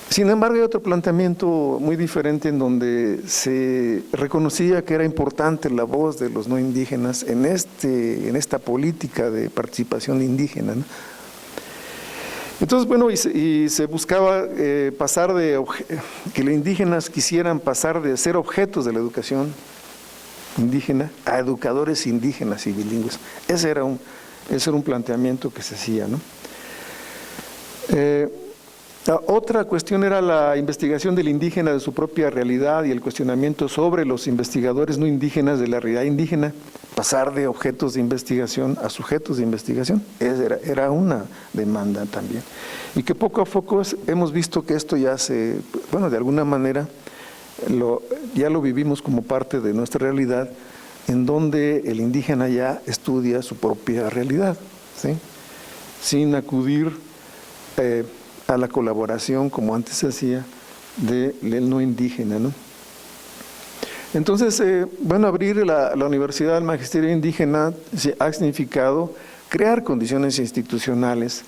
Sin embargo, hay otro planteamiento muy diferente en donde se reconocía que era importante la voz de los no indígenas en esta política de participación indígena, ¿no? Entonces, bueno, y se buscaba que los indígenas quisieran pasar de ser objetos de la educación indígena a educadores indígenas y bilingües. Ese era un planteamiento que se hacía, ¿no? Otra cuestión era la investigación del indígena de su propia realidad y el cuestionamiento sobre los investigadores no indígenas de la realidad indígena, pasar de objetos de investigación a sujetos de investigación. Era una demanda también. Y que poco a poco hemos visto que esto ya de alguna manera ya lo vivimos como parte de nuestra realidad, en donde el indígena ya estudia su propia realidad, ¿sí? Sin acudir a la colaboración, como antes se hacía, del no indígena, ¿no? Entonces, abrir la Universidad del Magisterio Indígena ha significado crear condiciones institucionales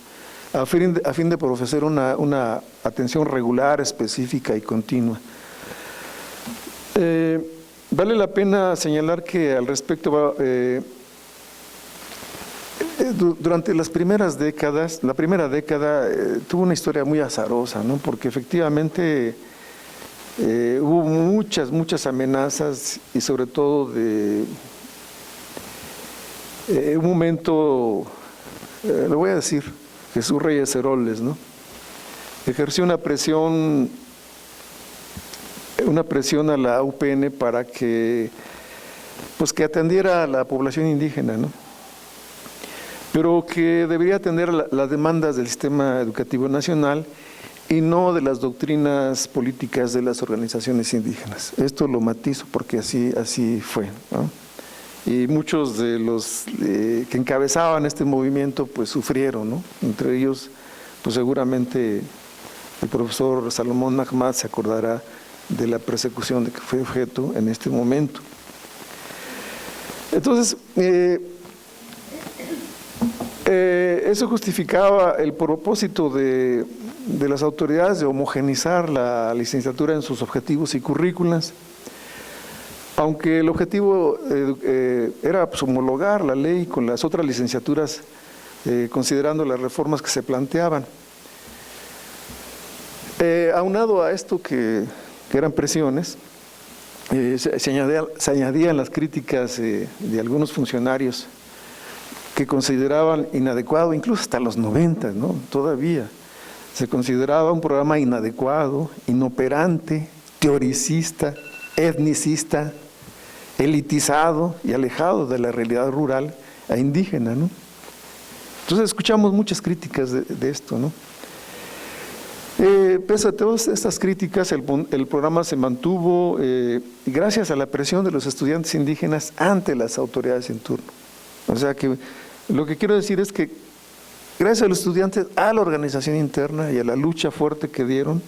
a fin de ofrecer una atención regular, específica y continua. Vale la pena señalar que al respecto Durante las primeras décadas, la primera década tuvo una historia muy azarosa, ¿no? Porque efectivamente hubo muchas amenazas y sobre todo de un momento, lo voy a decir, Jesús Reyes Heroles, ¿no? Ejerció una presión a la UPN para que, pues, que atendiera a la población indígena, ¿no? Pero que debería atender las demandas del sistema educativo nacional y no de las doctrinas políticas de las organizaciones indígenas. Esto lo matizo porque así fue, ¿no? Y muchos de los que encabezaban este movimiento pues sufrieron, ¿no? Entre ellos, pues seguramente el profesor Salomón Ahmad se acordará de la persecución de que fue objeto en este momento. Entonces, eso justificaba el propósito de las autoridades de homogeneizar la licenciatura en sus objetivos y currículas, aunque el objetivo era pues, homologar la ley con las otras licenciaturas, considerando las reformas que se planteaban. Aunado a esto que eran presiones, se añadían las críticas de algunos funcionarios que consideraban inadecuado, incluso hasta los 90, ¿no? Todavía se consideraba un programa inadecuado, inoperante, teoricista, etnicista, elitizado y alejado de la realidad rural e indígena, ¿no? Entonces escuchamos muchas críticas de esto, ¿no? Pese a todas estas críticas, el programa se mantuvo gracias a la presión de los estudiantes indígenas ante las autoridades en turno. O sea que lo que quiero decir es que gracias a los estudiantes, a la organización interna y a la lucha fuerte que dieron,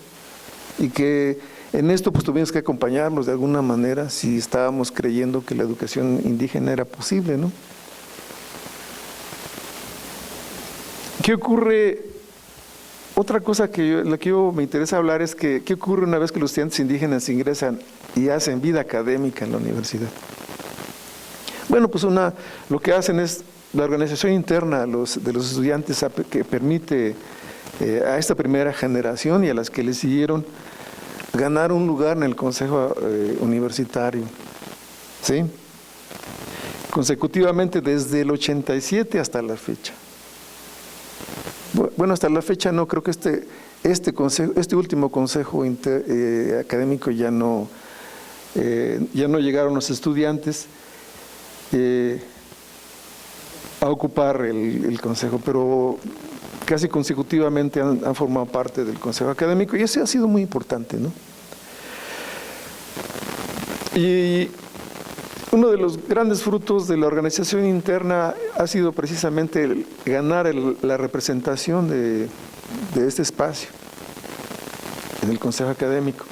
y que en esto pues tuvimos que acompañarlos de alguna manera si estábamos creyendo que la educación indígena era posible, ¿no? ¿Qué ocurre? Otra cosa la que yo me interesa hablar es que ¿qué ocurre una vez que los estudiantes indígenas ingresan y hacen vida académica en la universidad? Bueno, pues lo que hacen es la organización interna de los estudiantes que permite a esta primera generación y a las que le siguieron ganar un lugar en el consejo universitario, ¿sí? Consecutivamente desde el 87 hasta la fecha. Bueno, hasta la fecha no, creo que este último consejo académico ya no llegaron los estudiantes a ocupar el consejo, pero casi consecutivamente han formado parte del consejo académico y ese ha sido muy importante, ¿no? Y uno de los grandes frutos de la organización interna ha sido precisamente ganar la representación de este espacio en el consejo académico.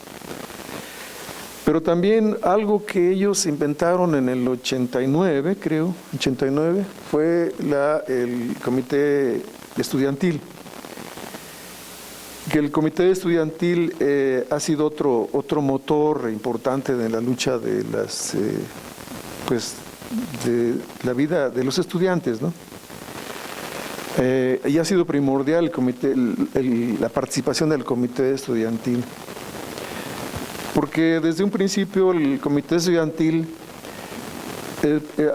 Pero también algo que ellos inventaron en el 89, creo, 89, fue el comité estudiantil. Que el comité estudiantil ha sido otro motor importante de la lucha de de la vida de los estudiantes, ¿no? Y ha sido primordial la participación del comité estudiantil. Porque desde un principio el comité estudiantil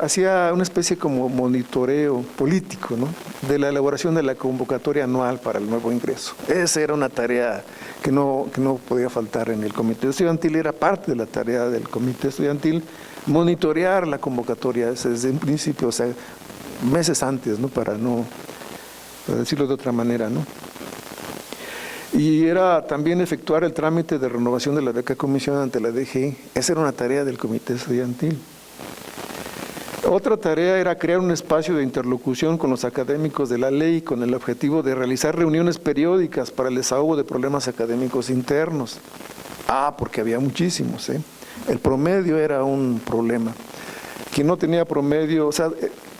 hacía una especie como monitoreo político, ¿no? De la elaboración de la convocatoria anual para el nuevo ingreso. Esa era una tarea que no podía faltar en el comité estudiantil, era parte de la tarea del comité estudiantil, monitorear la convocatoria desde un principio, o sea, meses antes, ¿no? Para decirlo de otra manera, ¿no? Y era también efectuar el trámite de renovación de la beca comisión ante la DGI. Esa era una tarea del comité estudiantil. Otra tarea era crear un espacio de interlocución con los académicos de la ley con el objetivo de realizar reuniones periódicas para el desahogo de problemas académicos internos. Porque había muchísimos, ¿eh? El promedio era un problema. Quien no tenía promedio, o sea,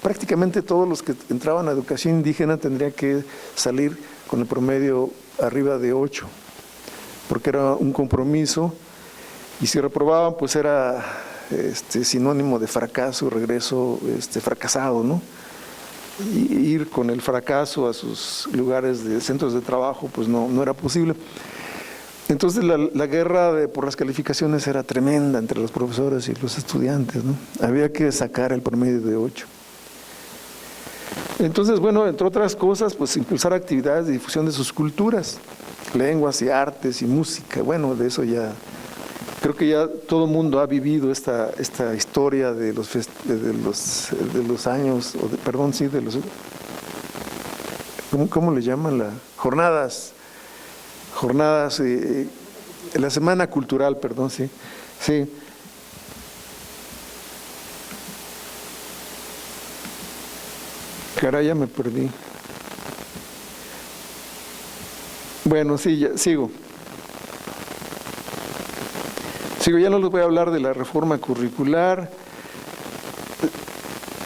prácticamente todos los que entraban a educación indígena tendrían que salir con el promedio arriba de 8, porque era un compromiso, y si reprobaban pues era sinónimo de fracaso, regreso fracasado, ¿no? ir con el fracaso a sus lugares de centros de trabajo, pues no era posible. Entonces la guerra por las calificaciones era tremenda entre los profesores y los estudiantes, ¿no? Había que sacar el promedio de 8. Entonces, bueno, entre otras cosas, pues impulsar actividades de difusión de sus culturas, lenguas y artes y música. Bueno, de eso ya, creo que ya todo el mundo ha vivido esta historia de los años, ¿cómo le llaman? Jornadas, la Semana Cultural, perdón, sí. Caray, ya me perdí. Bueno, sí, ya, sigo, ya no les voy a hablar de la reforma curricular.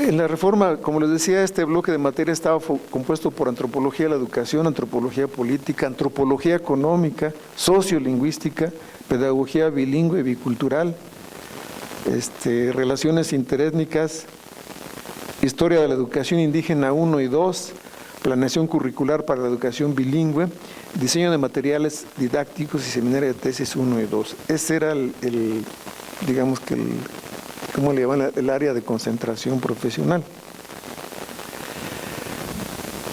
En la reforma, como les decía, este bloque de materia estaba compuesto por antropología de la educación, antropología política, antropología económica, sociolingüística, pedagogía bilingüe y bicultural, relaciones interétnicas, historia de la educación indígena 1 y 2, planeación curricular para la educación bilingüe, diseño de materiales didácticos y seminario de tesis 1 y 2. Ese era digamos que ¿cómo le llaman? El área de concentración profesional.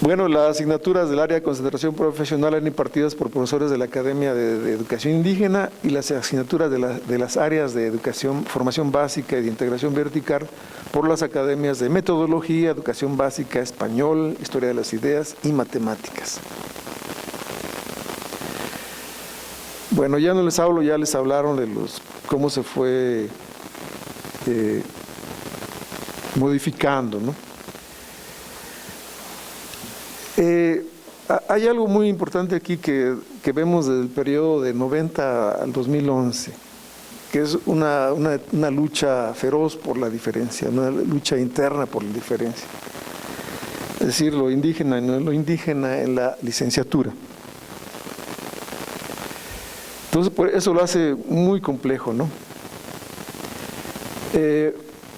Bueno, las asignaturas del área de concentración profesional eran impartidas por profesores de la Academia de Educación Indígena, y las asignaturas de las áreas de educación, formación básica y de integración vertical por las academias de metodología, educación básica, español, historia de las ideas y matemáticas. Bueno, ya no les hablo, ya les hablaron de cómo se fue modificando, ¿no? Hay algo muy importante aquí que vemos desde el periodo de 90 al 2011, que es una lucha feroz por la diferencia, una lucha interna por la diferencia. Es decir, lo indígena y no lo indígena en la licenciatura. Entonces, eso lo hace muy complejo, ¿no?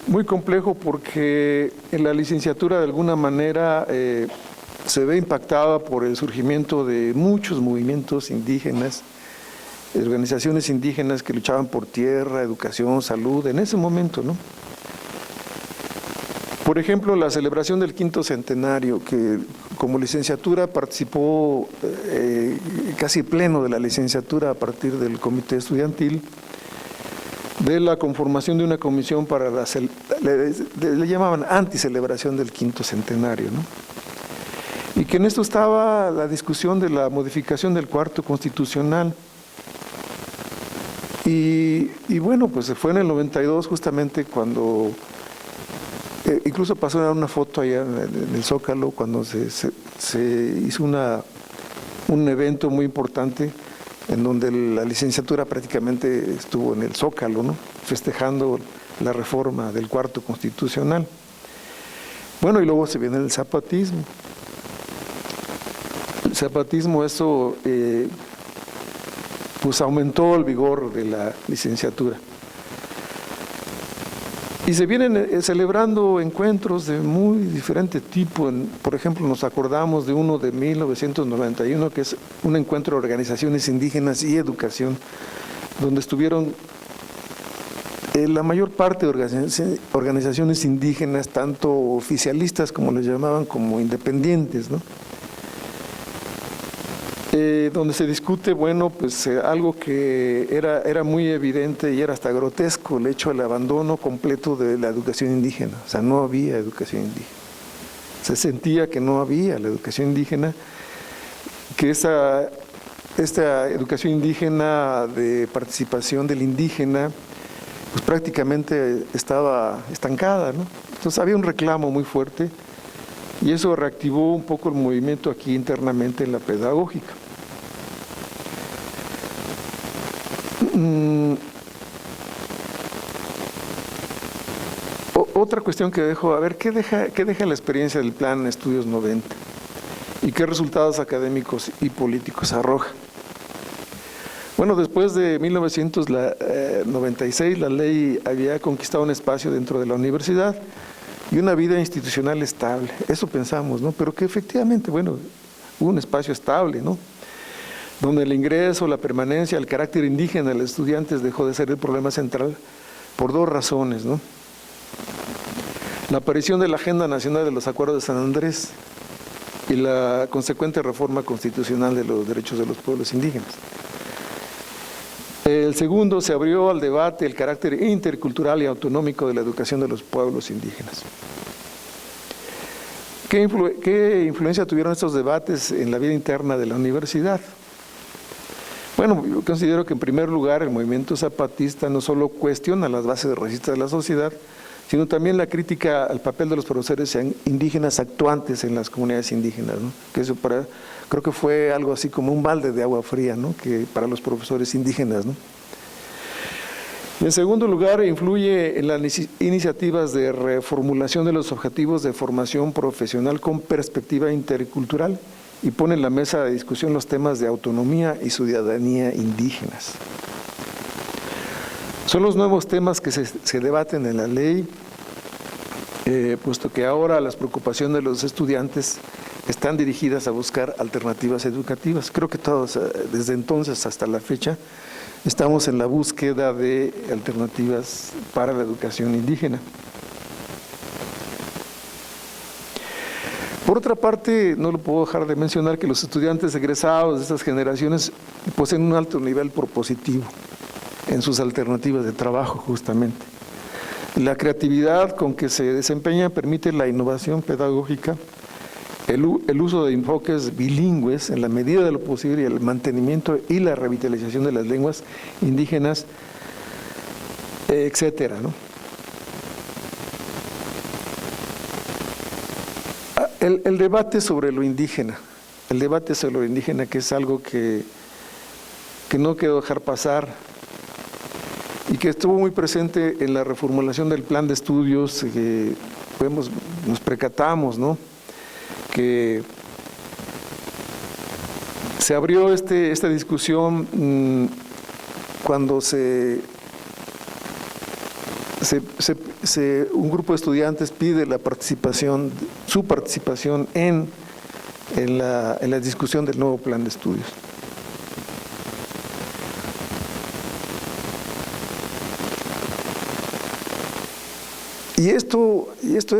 Muy complejo porque en la licenciatura de alguna manera se ve impactada por el surgimiento de muchos movimientos indígenas, organizaciones indígenas que luchaban por tierra, educación, salud, en ese momento, ¿no? Por ejemplo, la celebración del 5º centenario, que como licenciatura participó casi pleno de la licenciatura a partir del comité estudiantil, de la conformación de una comisión para le llamaban anticelebración del 5º centenario, ¿no? Y que en esto estaba la discusión de la modificación del 4º constitucional. Y bueno, pues se fue en el 92 justamente cuando, incluso pasó una foto allá en el Zócalo, cuando se hizo un evento muy importante en donde la licenciatura prácticamente estuvo en el Zócalo, ¿no? Festejando la reforma del 4º constitucional. Bueno, y luego se viene el zapatismo. El zapatismo, eso pues aumentó el vigor de la licenciatura. Y se vienen celebrando encuentros de muy diferente tipo. Por ejemplo, nos acordamos de uno de 1991, que es un encuentro de organizaciones indígenas y educación, donde estuvieron la mayor parte de organizaciones indígenas, tanto oficialistas, como les llamaban, como independientes, ¿no? Donde se discute, bueno, pues algo que era muy evidente y era hasta grotesco, el hecho del abandono completo de la educación indígena. O sea, no había educación indígena. Se sentía que no había la educación indígena, que esta educación indígena de participación del indígena, pues prácticamente estaba estancada, ¿no? Entonces había un reclamo muy fuerte y eso reactivó un poco el movimiento aquí internamente en la pedagógica. Otra cuestión que dejo, a ver, ¿qué deja la experiencia del Plan Estudios 90? ¿Y qué resultados académicos y políticos arroja? Bueno, después de 1996 la ley había conquistado un espacio dentro de la universidad y una vida institucional estable. Eso pensamos, ¿no? Pero que efectivamente, bueno, hubo un espacio estable, ¿no? Donde el ingreso, la permanencia, el carácter indígena de los estudiantes dejó de ser el problema central por dos razones, ¿no? La aparición de la Agenda Nacional de los Acuerdos de San Andrés y la consecuente reforma constitucional de los derechos de los pueblos indígenas. El segundo, se abrió al debate el carácter intercultural y autonómico de la educación de los pueblos indígenas. ¿Qué influencia tuvieron estos debates en la vida interna de la universidad? Bueno, yo considero que en primer lugar el movimiento zapatista no solo cuestiona las bases de resistencia de la sociedad, sino también la crítica al papel de los profesores indígenas actuantes en las comunidades indígenas, ¿no? Que eso creo que fue algo así como un balde de agua fría, ¿no? Que para los profesores indígenas, ¿no? Y en segundo lugar, influye en las iniciativas de reformulación de los objetivos de formación profesional con perspectiva intercultural y pone en la mesa de discusión los temas de autonomía y ciudadanía indígenas. Son los nuevos temas que se debaten en la ley, puesto que ahora las preocupaciones de los estudiantes están dirigidas a buscar alternativas educativas. Creo que todos, desde entonces hasta la fecha, estamos en la búsqueda de alternativas para la educación indígena. Por otra parte, no lo puedo dejar de mencionar que los estudiantes egresados de estas generaciones poseen un alto nivel propositivo en sus alternativas de trabajo, justamente. La creatividad con que se desempeña permite la innovación pedagógica, el uso de enfoques bilingües en la medida de lo posible y el mantenimiento y la revitalización de las lenguas indígenas, etcétera, ¿no? El debate sobre lo indígena, que es algo que no quiero dejar pasar y que estuvo muy presente en la reformulación del plan de estudios, que nos percatamos, ¿no? Que se abrió esta discusión cuando un grupo de estudiantes pide su participación en la discusión del nuevo plan de estudios. Y esto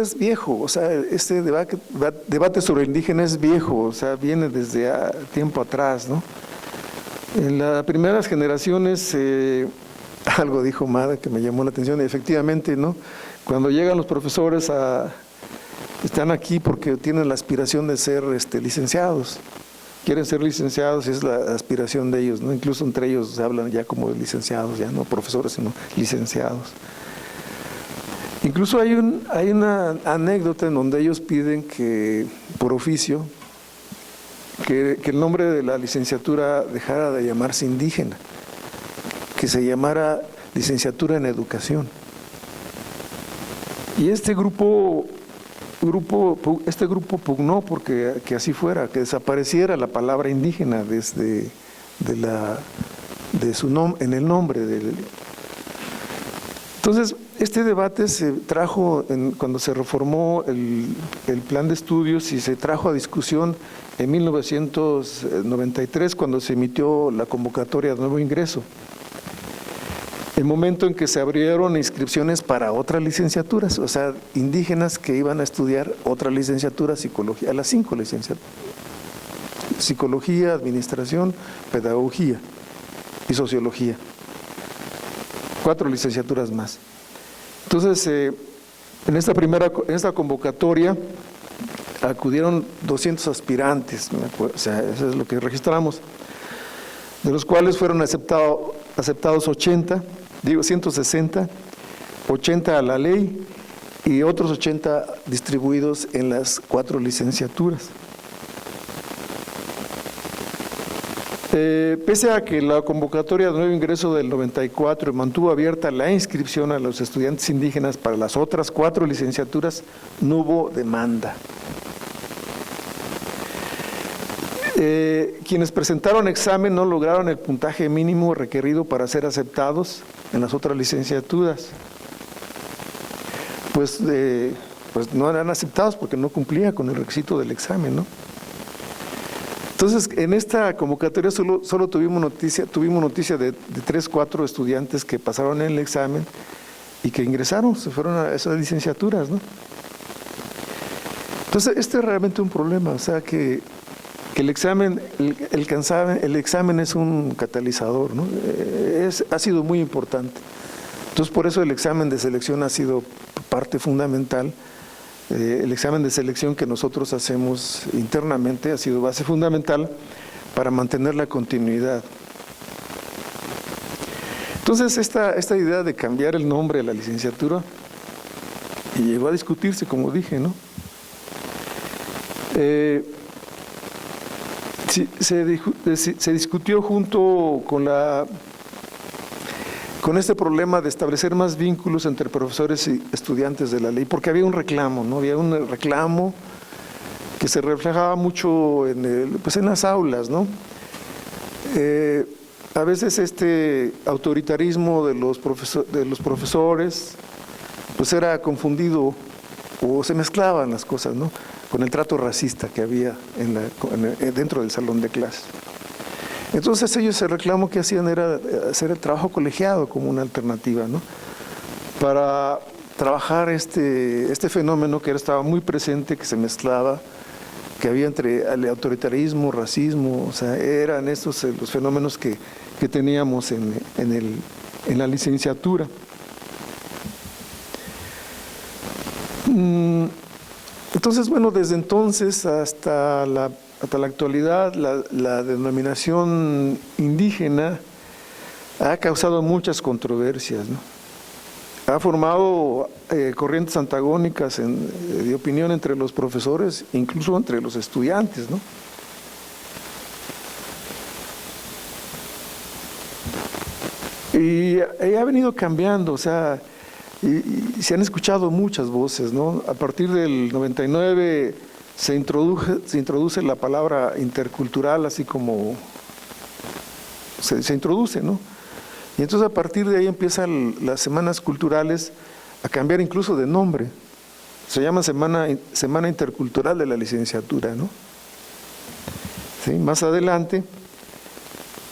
es viejo, o sea, este debate sobre el indígena es viejo, o sea, viene desde tiempo atrás, ¿no? En las primeras generaciones, algo dijo Mada que me llamó la atención, y efectivamente, ¿no? Cuando llegan los profesores están aquí porque tienen la aspiración de ser licenciados, quieren ser licenciados, y es la aspiración de ellos, ¿no? Incluso entre ellos se hablan ya como de licenciados, ya no profesores, sino licenciados. Incluso hay una anécdota en donde ellos piden que, por oficio, que el nombre de la licenciatura dejara de llamarse indígena, que se llamara licenciatura en educación. Y este grupo pugnó porque que así fuera, que desapareciera la palabra indígena en el nombre del. Entonces, este debate se trajo cuando se reformó el plan de estudios y se trajo a discusión en 1993, cuando se emitió la convocatoria de nuevo ingreso. El momento en que se abrieron inscripciones para otras licenciaturas, o sea, indígenas que iban a estudiar otra licenciatura, psicología, a las 5 licenciaturas: psicología, administración, pedagogía y sociología. 4 licenciaturas más. Entonces, en esta convocatoria acudieron 200 aspirantes, o sea, eso es lo que registramos, de los cuales fueron aceptados 160, 80 a la ley y otros 80 distribuidos en las 4 licenciaturas. Pese a que la convocatoria de nuevo ingreso del 94 mantuvo abierta la inscripción a los estudiantes indígenas para las otras 4 licenciaturas, no hubo demanda. Quienes presentaron examen no lograron el puntaje mínimo requerido para ser aceptados en las otras licenciaturas. Pues pues no eran aceptados porque no cumplía con el requisito del examen, ¿no? Entonces, en esta convocatoria solo tuvimos noticia de 3, 4 estudiantes que pasaron el examen y que ingresaron, se fueron a esas licenciaturas, ¿no? Entonces, este es realmente un problema, o sea que el examen es un catalizador, ¿no? Ha sido muy importante. Entonces, por eso el examen de selección ha sido parte fundamental. El examen de selección que nosotros hacemos internamente ha sido base fundamental para mantener la continuidad. Entonces, esta idea de cambiar el nombre de la licenciatura llegó a discutirse, como dije, ¿no? Se discutió junto con este problema de establecer más vínculos entre profesores y estudiantes de la ley, porque había un reclamo, ¿no? Había un reclamo que se reflejaba mucho en las aulas, ¿no? A veces este autoritarismo de los profesores pues era confundido o se mezclaban las cosas, ¿no?, con el trato racista que había dentro del salón de clases. Entonces ellos el reclamo que hacían era hacer el trabajo colegiado como una alternativa, ¿no?, para trabajar este fenómeno que estaba muy presente, que se mezclaba, que había entre el autoritarismo, racismo, o sea, eran estos los fenómenos que teníamos en la licenciatura. Entonces, bueno, desde entonces hasta la actualidad, la denominación indígena ha causado muchas controversias, ¿no? Ha formado corrientes antagónicas de opinión entre los profesores, incluso entre los estudiantes, ¿no? Y ha venido cambiando, o sea, y se han escuchado muchas voces, ¿no? A partir del 99 se introduce la palabra intercultural, así como se introduce, ¿no? Y entonces a partir de ahí empiezan las semanas culturales a cambiar incluso de nombre. Se llama Semana Intercultural de la Licenciatura, ¿no? ¿Sí? Más adelante,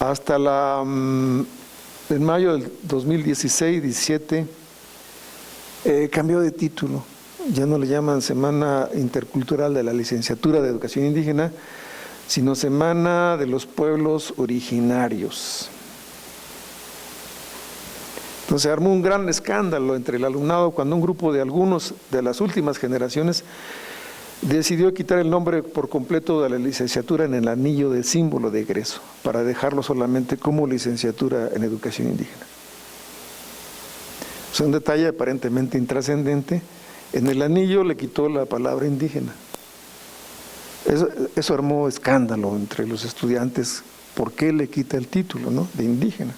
hasta en mayo del 2016-17, cambió de título. Ya no le llaman Semana Intercultural de la Licenciatura de Educación Indígena, sino Semana de los Pueblos Originarios. Entonces se armó un gran escándalo entre el alumnado cuando un grupo de algunos de las últimas generaciones decidió quitar el nombre por completo de la licenciatura en el anillo de símbolo de egreso, para dejarlo solamente como licenciatura en Educación Indígena. Es un detalle aparentemente intrascendente. En el anillo le quitó la palabra indígena. Eso armó escándalo entre los estudiantes. ¿Por qué le quita el título, ¿no?, de indígena?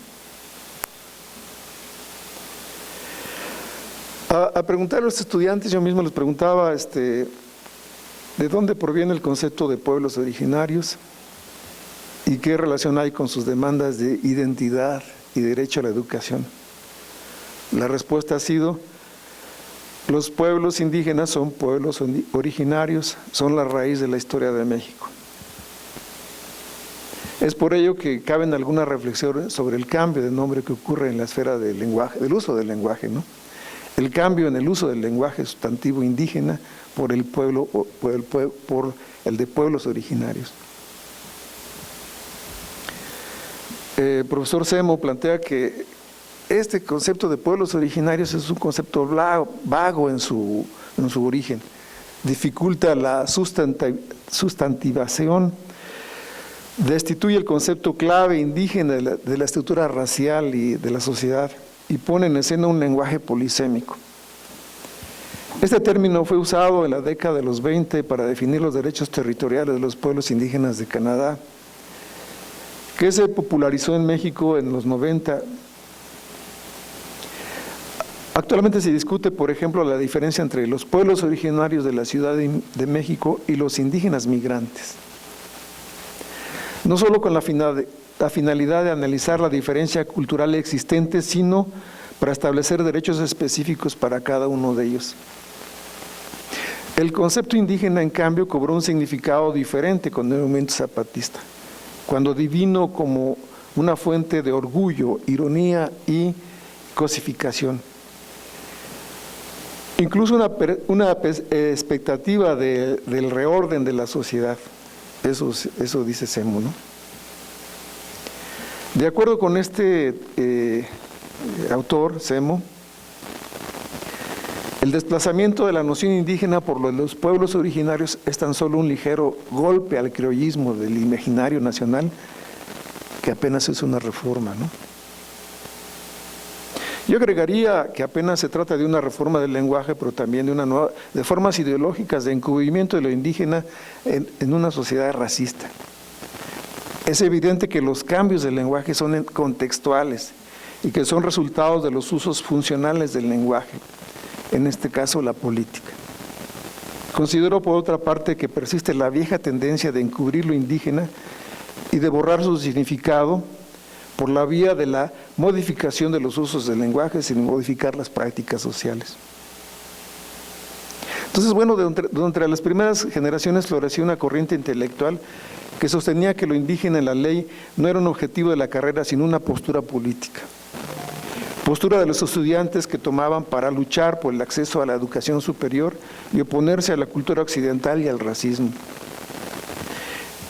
A preguntar a los estudiantes, yo mismo les preguntaba ¿de dónde proviene el concepto de pueblos originarios y qué relación hay con sus demandas de identidad y derecho a la educación? La respuesta ha sido: los pueblos indígenas son pueblos originarios, son la raíz de la historia de México. Es por ello que caben algunas reflexiones sobre el cambio de nombre que ocurre en la esfera del lenguaje, del uso del lenguaje, ¿no? El cambio en el uso del lenguaje sustantivo indígena por el de pueblos originarios. El profesor Semo plantea que este concepto de pueblos originarios es un concepto vago en su origen, dificulta la sustantivación, destituye el concepto clave indígena de la estructura racial y de la sociedad y pone en escena un lenguaje polisémico. Este término fue usado en la década de los 20 para definir los derechos territoriales de los pueblos indígenas de Canadá, que se popularizó en México en los 90. Actualmente se discute, por ejemplo, la diferencia entre los pueblos originarios de la Ciudad de México y los indígenas migrantes. No solo con la finalidad de analizar la diferencia cultural existente, sino para establecer derechos específicos para cada uno de ellos. El concepto indígena, en cambio, cobró un significado diferente con el movimiento zapatista, cuando divino como una fuente de orgullo, ironía y cosificación. Incluso una expectativa del reorden de la sociedad. Eso dice Semo, ¿no? De acuerdo con este autor, Semo, el desplazamiento de la noción indígena por los pueblos originarios es tan solo un ligero golpe al criollismo del imaginario nacional, que apenas es una reforma, ¿no? Yo agregaría que apenas se trata de una reforma del lenguaje, pero también de formas ideológicas de encubrimiento de lo indígena en una sociedad racista. Es evidente que los cambios del lenguaje son contextuales y que son resultados de los usos funcionales del lenguaje, en este caso la política. Considero por otra parte que persiste la vieja tendencia de encubrir lo indígena y de borrar su significado por la vía de la modificación de los usos del lenguaje sin modificar las prácticas sociales. Entonces, bueno, de entre las primeras generaciones floreció una corriente intelectual que sostenía que lo indígena en la ley no era un objetivo de la carrera, sino una postura política. Postura de los estudiantes que tomaban para luchar por el acceso a la educación superior y oponerse a la cultura occidental y al racismo.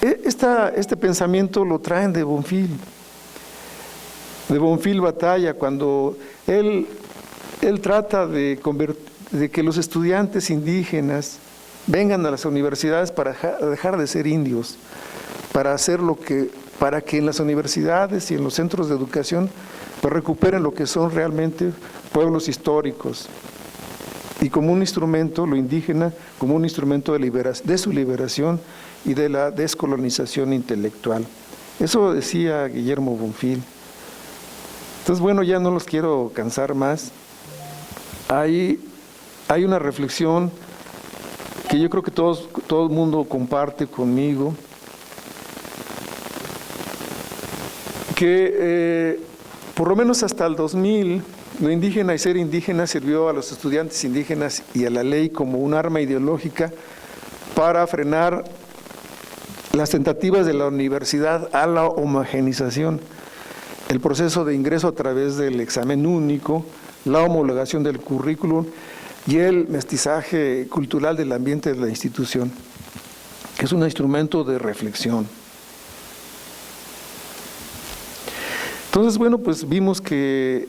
Este pensamiento lo traen de Bonfil. De Bonfil Batalla, cuando él trata de que los estudiantes indígenas vengan a las universidades para dejar de ser indios, para que en las universidades y en los centros de educación pues recuperen lo que son realmente pueblos históricos, y como un instrumento, lo indígena, como un instrumento de su liberación y de la descolonización intelectual. Eso decía Guillermo Bonfil. Entonces, bueno, ya no los quiero cansar más. Hay una reflexión que yo creo que todo el mundo comparte conmigo, que por lo menos hasta el 2000, lo indígena y ser indígena sirvió a los estudiantes indígenas y a la ley como un arma ideológica para frenar las tentativas de la universidad a la homogeneización, el proceso de ingreso a través del examen único, la homologación del currículum y el mestizaje cultural del ambiente de la institución, que es un instrumento de reflexión. Entonces, bueno, pues vimos que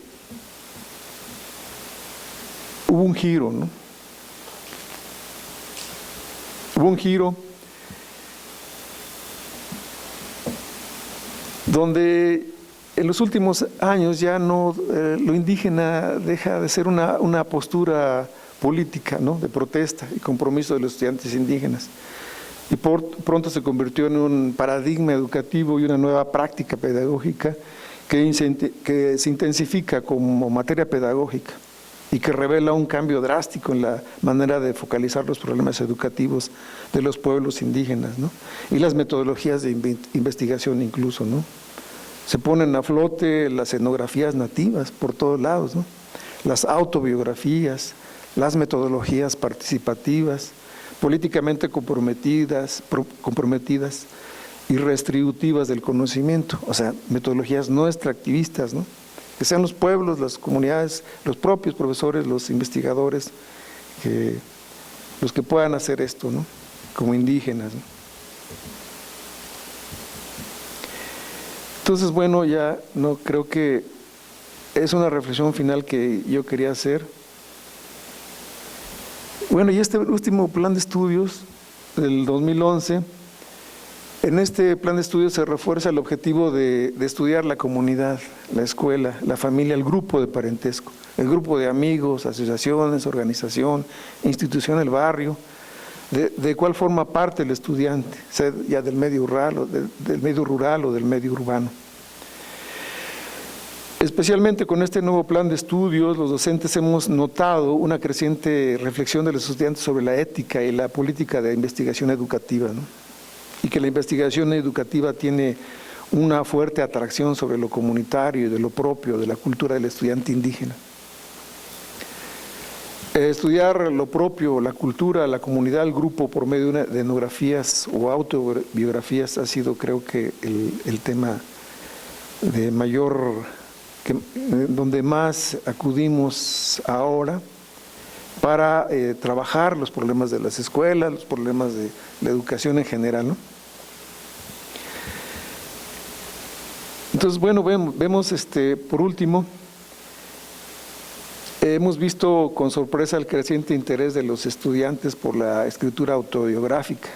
hubo un giro, ¿no? Hubo un giro donde en los últimos años ya no lo indígena deja de ser una postura política, ¿no?, de protesta y compromiso de los estudiantes indígenas, y pronto se convirtió en un paradigma educativo y una nueva práctica pedagógica que se intensifica como materia pedagógica y que revela un cambio drástico en la manera de focalizar los problemas educativos de los pueblos indígenas, ¿no?, y las metodologías de investigación incluso, ¿no? Se ponen a flote las etnografías nativas por todos lados, ¿no?, las autobiografías, las metodologías participativas, políticamente comprometidas y redistributivas del conocimiento, o sea, metodologías no extractivistas, ¿no?, que sean los pueblos, las comunidades, los propios profesores, los investigadores, los que puedan hacer esto, ¿no?, como indígenas, ¿no? Entonces, bueno, ya no creo que es una reflexión final que yo quería hacer. Bueno, y este último plan de estudios del 2011, en este plan de estudios se refuerza el objetivo de estudiar la comunidad, la escuela, la familia, el grupo de parentesco, el grupo de amigos, asociaciones, organización, institución del barrio, de cuál forma parte el estudiante, sea ya del medio rural o del medio urbano. Especialmente con este nuevo plan de estudios, los docentes hemos notado una creciente reflexión de los estudiantes sobre la ética y la política de investigación educativa, ¿no?, y que la investigación educativa tiene una fuerte atracción sobre lo comunitario y de lo propio, de la cultura del estudiante indígena. Estudiar lo propio, la cultura, la comunidad, el grupo por medio de etnografías o autobiografías ha sido, creo que, el tema de mayor, donde más acudimos ahora para trabajar los problemas de las escuelas, los problemas de la educación en general, ¿no? Entonces, bueno, vemos por último, hemos visto con sorpresa el creciente interés de los estudiantes por la escritura autobiográfica,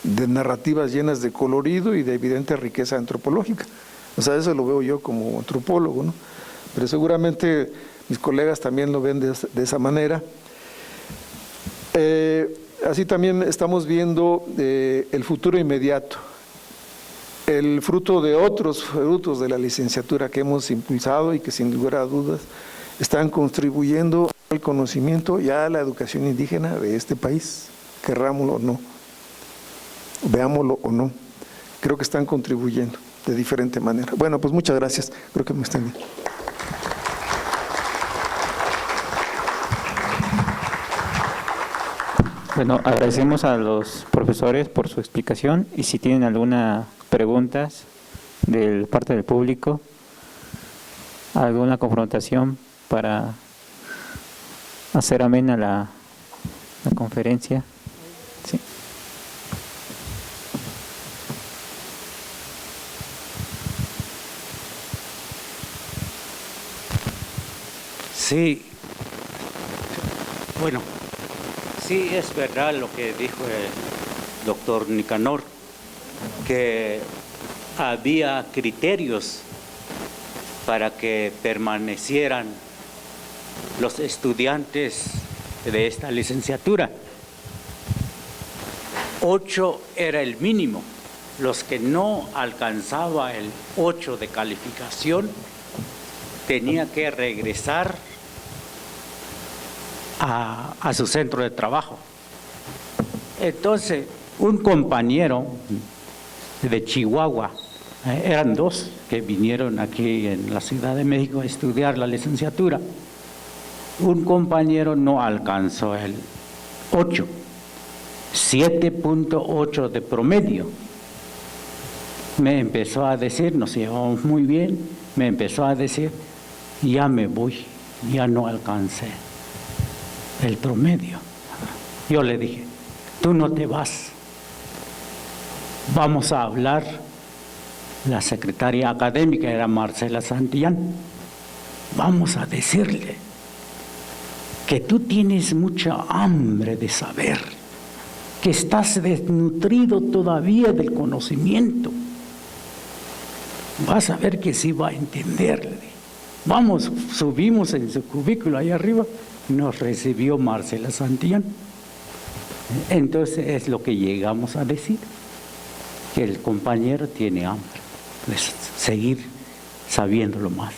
de narrativas llenas de colorido y de evidente riqueza antropológica. O sea, eso lo veo yo como antropólogo, ¿no? Pero seguramente mis colegas también lo ven de esa manera. Así también estamos viendo el futuro inmediato, el fruto de otros frutos de la licenciatura que hemos impulsado y que sin lugar a dudas están contribuyendo al conocimiento y a la educación indígena de este país, querrámoslo o no, veámoslo o no, creo que están contribuyendo de diferente manera. Bueno, pues muchas gracias, creo que me extendí. Bueno, agradecemos a los profesores por su explicación y si tienen alguna preguntas de parte del público, alguna confrontación para hacer amena la conferencia. Sí. Sí, bueno, sí es verdad lo que dijo el doctor Nicanor, que había criterios para que permanecieran los estudiantes de esta licenciatura. 8 era el mínimo. Los que no alcanzaba el 8 de calificación tenía que regresar a su centro de trabajo. Entonces, un compañero de Chihuahua, eran 2 que vinieron aquí en la Ciudad de México a estudiar la licenciatura. Un compañero no alcanzó el 8, 7.8 de promedio. Me empezó a decir, nos llevamos muy bien, me empezó a decir, ya me voy, ya no alcancé el promedio. Yo le dije, tú no te vas, vamos a hablar. La secretaria académica era Marcela Santillán. Vamos a decirle que tú tienes mucha hambre de saber, que estás desnutrido todavía del conocimiento. Vas a ver que sí va a entenderle. Vamos, subimos en su cubículo ahí arriba, nos recibió Marcela Santillán. Entonces es lo que llegamos a decir, que el compañero tiene hambre de seguir sabiéndolo más.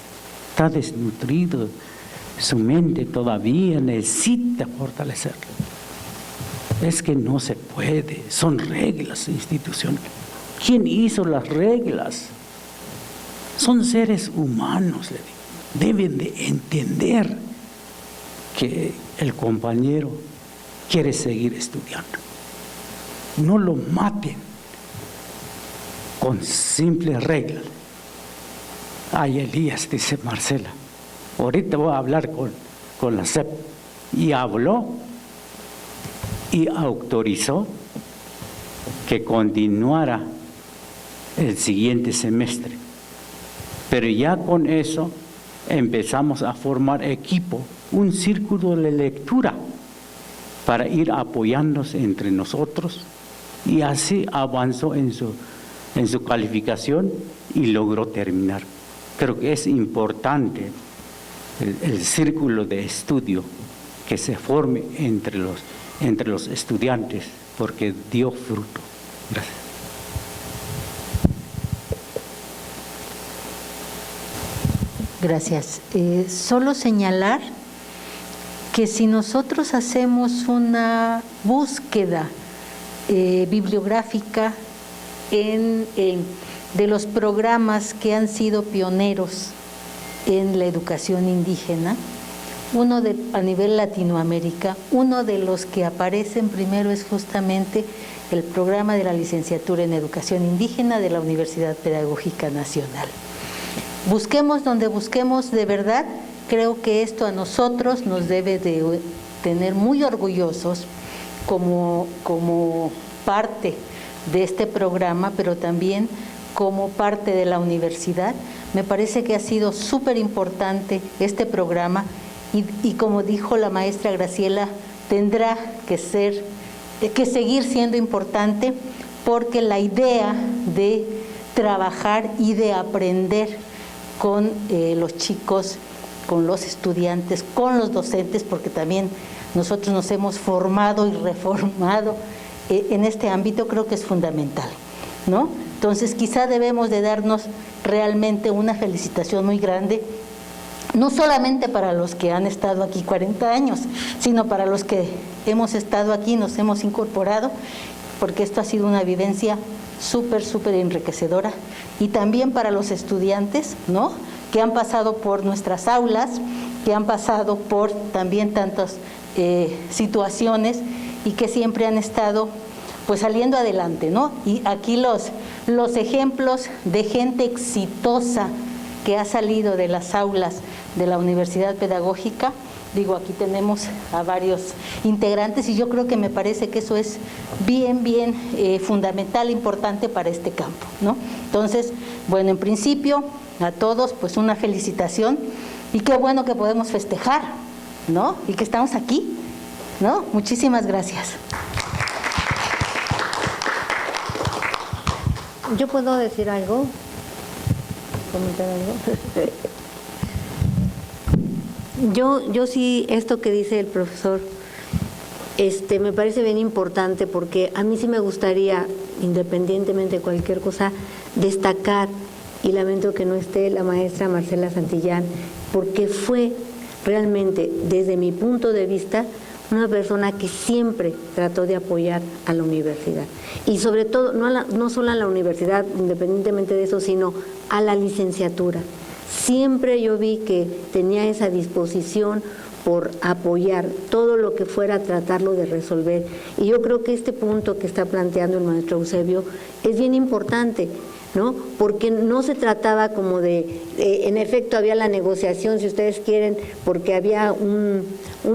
Está desnutrido, su mente todavía necesita fortalecerlo. Es que no se puede, son reglas institucionales. ¿Quién hizo las reglas? Son seres humanos, le digo. Deben de entender que el compañero quiere seguir estudiando. No lo maten con simples reglas. Ay, Elías, dice Marcela, ahorita voy a hablar con la SEP. Y habló y autorizó que continuara el siguiente semestre. Pero ya con eso empezamos a formar equipo, un círculo de lectura para ir apoyándose entre nosotros, y así avanzó en su calificación y logró terminar. Creo que es importante el círculo de estudio que se forme entre los estudiantes, porque dio fruto. Gracias. Gracias. Solo señalar que si nosotros hacemos una búsqueda bibliográfica de los programas que han sido pioneros en la educación indígena, a nivel Latinoamérica, uno de los que aparecen primero es justamente el programa de la licenciatura en Educación Indígena de la Universidad Pedagógica Nacional. Busquemos donde busquemos, de verdad, creo que esto a nosotros nos debe de tener muy orgullosos como parte de este programa, pero también como parte de la universidad. Me parece que ha sido súper importante este programa y como dijo la maestra Graciela, tendrá que seguir siendo importante, porque la idea de trabajar y de aprender con los chicos, con los estudiantes, con los docentes, porque también nosotros nos hemos formado y reformado en este ámbito, creo que es fundamental, ¿no? Entonces quizá debemos de darnos realmente una felicitación muy grande, no solamente para los que han estado aquí 40 años, sino para los que hemos estado aquí, nos hemos incorporado, porque esto ha sido una vivencia súper enriquecedora, y también para los estudiantes, ¿no?, que han pasado por nuestras aulas, que han pasado por también tantas situaciones y que siempre han estado pues saliendo adelante, ¿no? Y aquí los ejemplos de gente exitosa que ha salido de las aulas de la Universidad Pedagógica, digo, aquí tenemos a varios integrantes y yo creo que me parece que eso es bien fundamental, importante para este campo, ¿no? Entonces, bueno, en principio, a todos, pues una felicitación y qué bueno que podemos festejar, ¿no? Y que estamos aquí, ¿no? Muchísimas gracias. ¿Yo puedo decir algo? ¿Comentar algo? Yo sí, esto que dice el profesor, me parece bien importante, porque a mí sí me gustaría, independientemente de cualquier cosa, destacar, y lamento que no esté la maestra Marcela Santillán, porque fue realmente, desde mi punto de vista, una persona que siempre trató de apoyar a la universidad. Y sobre todo, no solo a la universidad, independientemente de eso, sino a la licenciatura. Siempre yo vi que tenía esa disposición por apoyar todo lo que fuera, tratarlo de resolver. Y yo creo que este punto que está planteando el maestro Eusebio es bien importante, ¿no? Porque no se trataba como de, en efecto había la negociación, si ustedes quieren, porque había un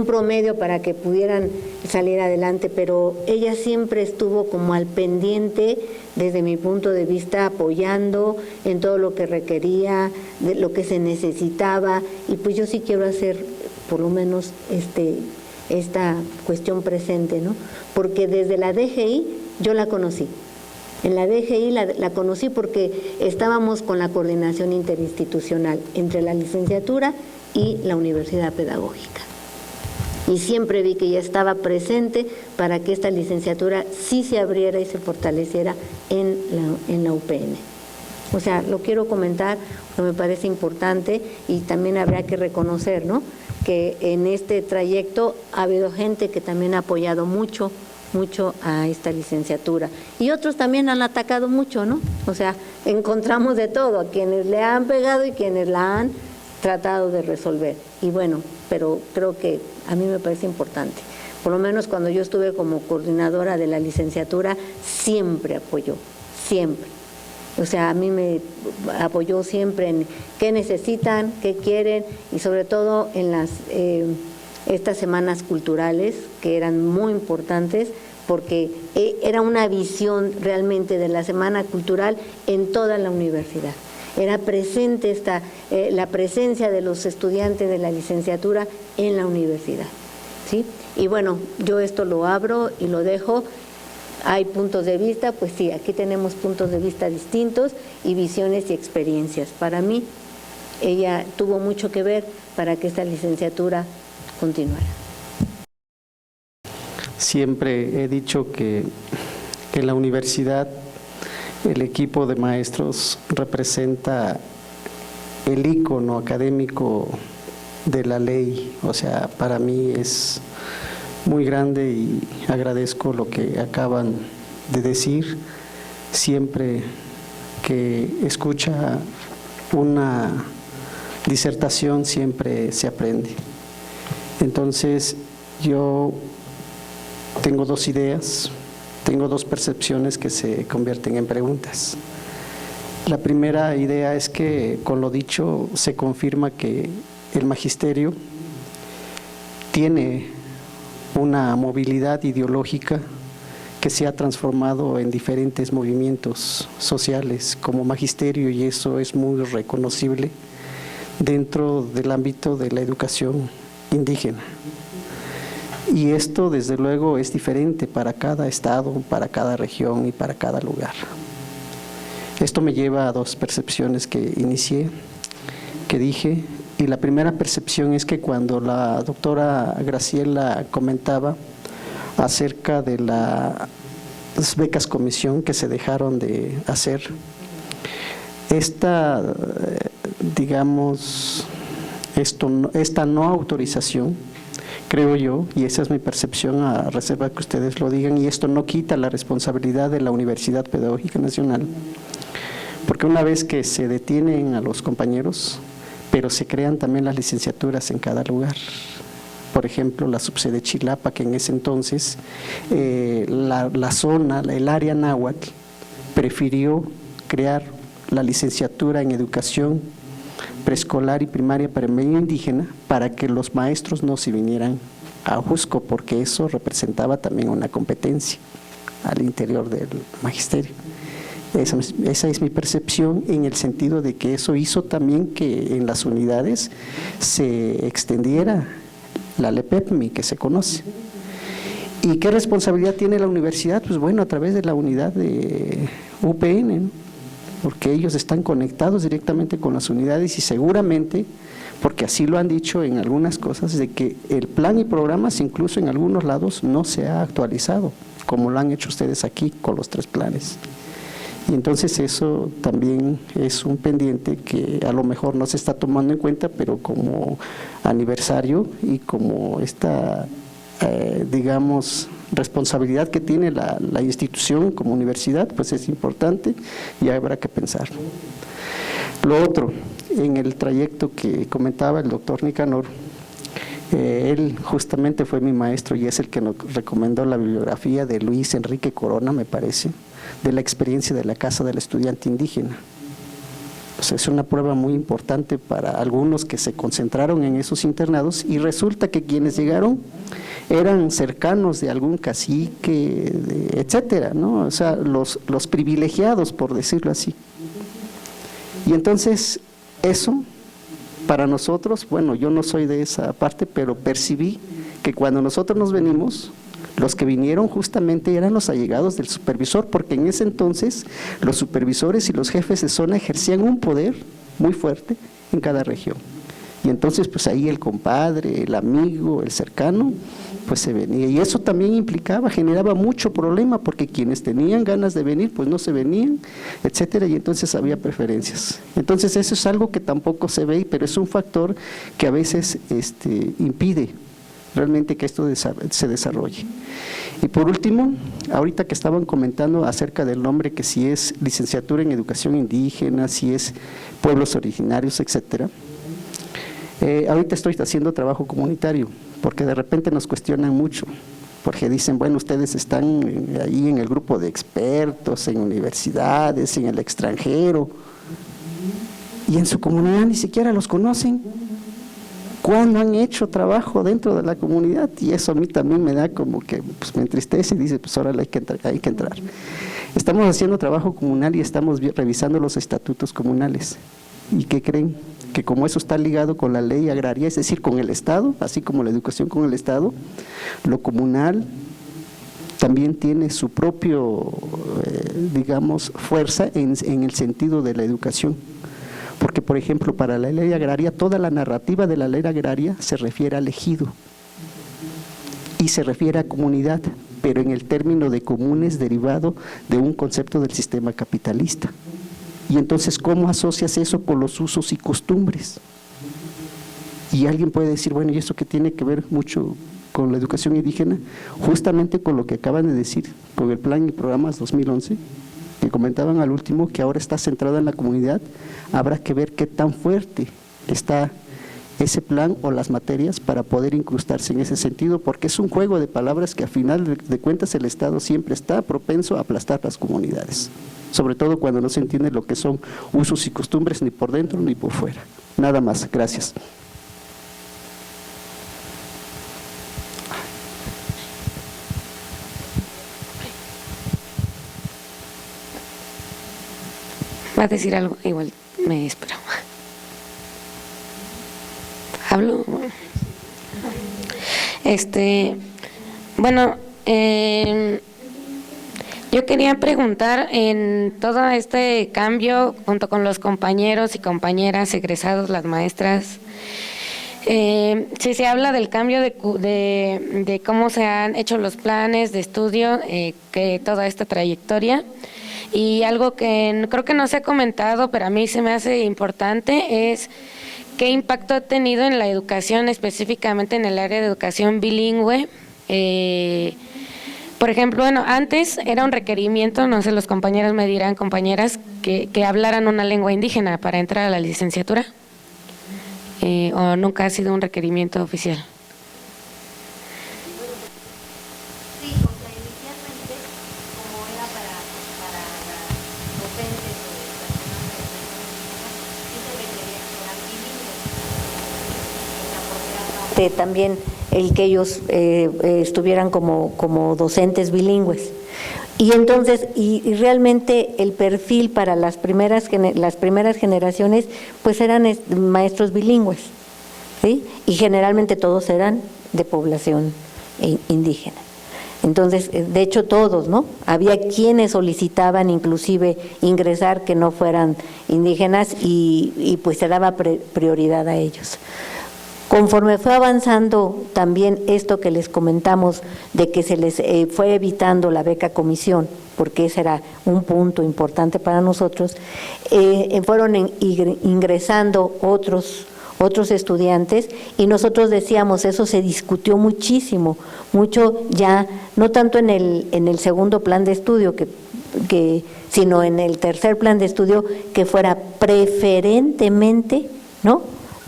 promedio para que pudieran salir adelante, pero ella siempre estuvo como al pendiente, desde mi punto de vista, apoyando en todo lo que requería, de lo que se necesitaba, y pues yo sí quiero hacer por lo menos esta cuestión presente, ¿no? Porque desde la DGI yo la conocí. En la DGI la conocí porque estábamos con la coordinación interinstitucional entre la licenciatura y la Universidad Pedagógica. Y siempre vi que ella estaba presente para que esta licenciatura sí se abriera y se fortaleciera en la UPN. O sea, lo quiero comentar porque me parece importante, y también habrá que reconocer, ¿no?, que en este trayecto ha habido gente que también ha apoyado mucho a esta licenciatura, y otros también han atacado mucho, ¿no? O sea, encontramos de todo, a quienes le han pegado y quienes la han tratado de resolver. Y bueno, pero creo que a mí me parece importante. Por lo menos cuando yo estuve como coordinadora de la licenciatura, siempre apoyó, siempre. O sea, a mí me apoyó siempre en qué necesitan, qué quieren, y sobre todo en estas semanas culturales, que eran muy importantes, porque era una visión realmente de la semana cultural en toda la universidad. Era presente la presencia de los estudiantes de la licenciatura en la universidad, ¿sí? Y bueno, yo esto lo abro y lo dejo. Hay puntos de vista, pues sí, aquí tenemos puntos de vista distintos y visiones y experiencias. Para mí, ella tuvo mucho que ver para que esta licenciatura continuara. Siempre he dicho que en la universidad el equipo de maestros representa el ícono académico de la ley. O sea, para mí es muy grande y agradezco lo que acaban de decir. Siempre que escucha una disertación siempre se aprende. Entonces, yo tengo dos ideas, tengo dos percepciones que se convierten en preguntas. La primera idea es que, con lo dicho, se confirma que el magisterio tiene una movilidad ideológica que se ha transformado en diferentes movimientos sociales como magisterio, y eso es muy reconocible dentro del ámbito de la educación indígena. Y esto, desde luego, es diferente para cada estado, para cada región y para cada lugar. Esto me lleva a dos percepciones que inicié, que dije, y la primera percepción es que cuando la doctora Graciela comentaba acerca de las becas comisión que se dejaron de hacer, esta no autorización, creo yo, y esa es mi percepción a reserva que ustedes lo digan, y esto no quita la responsabilidad de la Universidad Pedagógica Nacional, porque una vez que se detienen a los compañeros, pero se crean también las licenciaturas en cada lugar. Por ejemplo, la subsede Chilapa, que en ese entonces la zona, el área náhuatl, prefirió crear la licenciatura en educación preescolar y primaria para el medio indígena, para que los maestros no se vinieran a Ajusco, porque eso representaba también una competencia al interior del magisterio. Esa es mi percepción, en el sentido de que eso hizo también que en las unidades se extendiera la LEPEPMI que se conoce. ¿Y qué responsabilidad tiene la universidad? Pues bueno, a través de la unidad de UPN, ¿no? Porque ellos están conectados directamente con las unidades, y seguramente, porque así lo han dicho en algunas cosas, de que el plan y programas incluso en algunos lados no se ha actualizado, como lo han hecho ustedes aquí con los 3 planes. Y entonces eso también es un pendiente que a lo mejor no se está tomando en cuenta, pero como aniversario y como esta, responsabilidad que tiene la institución como universidad, pues es importante y habrá que pensar. Lo otro, en el trayecto que comentaba el doctor Nicanor, él justamente fue mi maestro y es el que nos recomendó la bibliografía de Luis Enrique Corona, me parece, de la experiencia de la Casa del Estudiante Indígena. O sea, es una prueba muy importante para algunos que se concentraron en esos internados, y resulta que quienes llegaron eran cercanos de algún cacique, etcétera, ¿no? O sea, los privilegiados, por decirlo así. Y entonces, eso, para nosotros, bueno, yo no soy de esa parte, pero percibí que cuando nosotros nos venimos, los que vinieron justamente eran los allegados del supervisor, porque en ese entonces los supervisores y los jefes de zona ejercían un poder muy fuerte en cada región. Y entonces pues ahí el compadre, el amigo, el cercano, pues se venía. Y eso también generaba mucho problema, porque quienes tenían ganas de venir pues no se venían, etcétera, y entonces había preferencias. Entonces eso es algo que tampoco se ve, pero es un factor que a veces impide realmente que esto se desarrolle. Y por último, ahorita que estaban comentando acerca del nombre, que si es licenciatura en educación indígena, si es pueblos originarios, etcétera, ahorita estoy haciendo trabajo comunitario, porque de repente nos cuestionan mucho, porque dicen, bueno, ustedes están ahí en el grupo de expertos, en universidades, en el extranjero, y en su comunidad ni siquiera los conocen. ¿Cuándo han hecho trabajo dentro de la comunidad? Y eso a mí también me da como que pues, me entristece, y dice, pues ahora hay que entrar. Estamos haciendo trabajo comunal y estamos revisando los estatutos comunales. ¿Y qué creen? Que como eso está ligado con la ley agraria, es decir, con el Estado, así como la educación con el Estado, lo comunal también tiene su propio, fuerza en el sentido de la educación. Porque, por ejemplo, para la ley agraria, toda la narrativa de la ley agraria se refiere al ejido y se refiere a comunidad, pero en el término de comunes derivado de un concepto del sistema capitalista. Y entonces, ¿cómo asocias eso con los usos y costumbres? Y alguien puede decir, bueno, ¿y eso qué tiene que ver mucho con la educación indígena? Justamente con lo que acaban de decir, con el plan y programas 2011, que comentaban al último, que ahora está centrado en la comunidad. Habrá que ver qué tan fuerte está ese plan o las materias para poder incrustarse en ese sentido, porque es un juego de palabras que a final de cuentas el Estado siempre está propenso a aplastar las comunidades, sobre todo cuando no se entiende lo que son usos y costumbres ni por dentro ni por fuera. Nada más, gracias. ¿Va a decir algo? Igual me espero. ¿Hablo? Bueno, yo quería preguntar, en todo este cambio, junto con los compañeros y compañeras egresados, las maestras, si se habla del cambio de cómo se han hecho los planes de estudio, que toda esta trayectoria, y algo que creo que no se ha comentado, pero a mí se me hace importante, es qué impacto ha tenido en la educación, específicamente en el área de educación bilingüe. Por ejemplo, bueno, antes era un requerimiento, no sé, los compañeros me dirán, compañeras, que hablaran una lengua indígena para entrar a la licenciatura, o nunca ha sido un requerimiento oficial. Sí, porque inicialmente, como era para docentes o de personas sí se requería que eran bilingües. O sea, porque era parte también el que ellos estuvieran como docentes bilingües. Y entonces, y realmente el perfil para las primeras generaciones, pues eran maestros bilingües, ¿sí? Y generalmente todos eran de población indígena. Entonces, de hecho todos, ¿no? Había quienes solicitaban inclusive ingresar que no fueran indígenas y pues se daba prioridad a ellos. Conforme fue avanzando también esto que les comentamos, de que se les fue evitando la beca comisión, porque ese era un punto importante para nosotros, fueron ingresando otros estudiantes, y nosotros decíamos, eso se discutió muchísimo, mucho ya, no tanto en el segundo plan de estudio, sino en el tercer plan de estudio, que fuera preferentemente, ¿no?,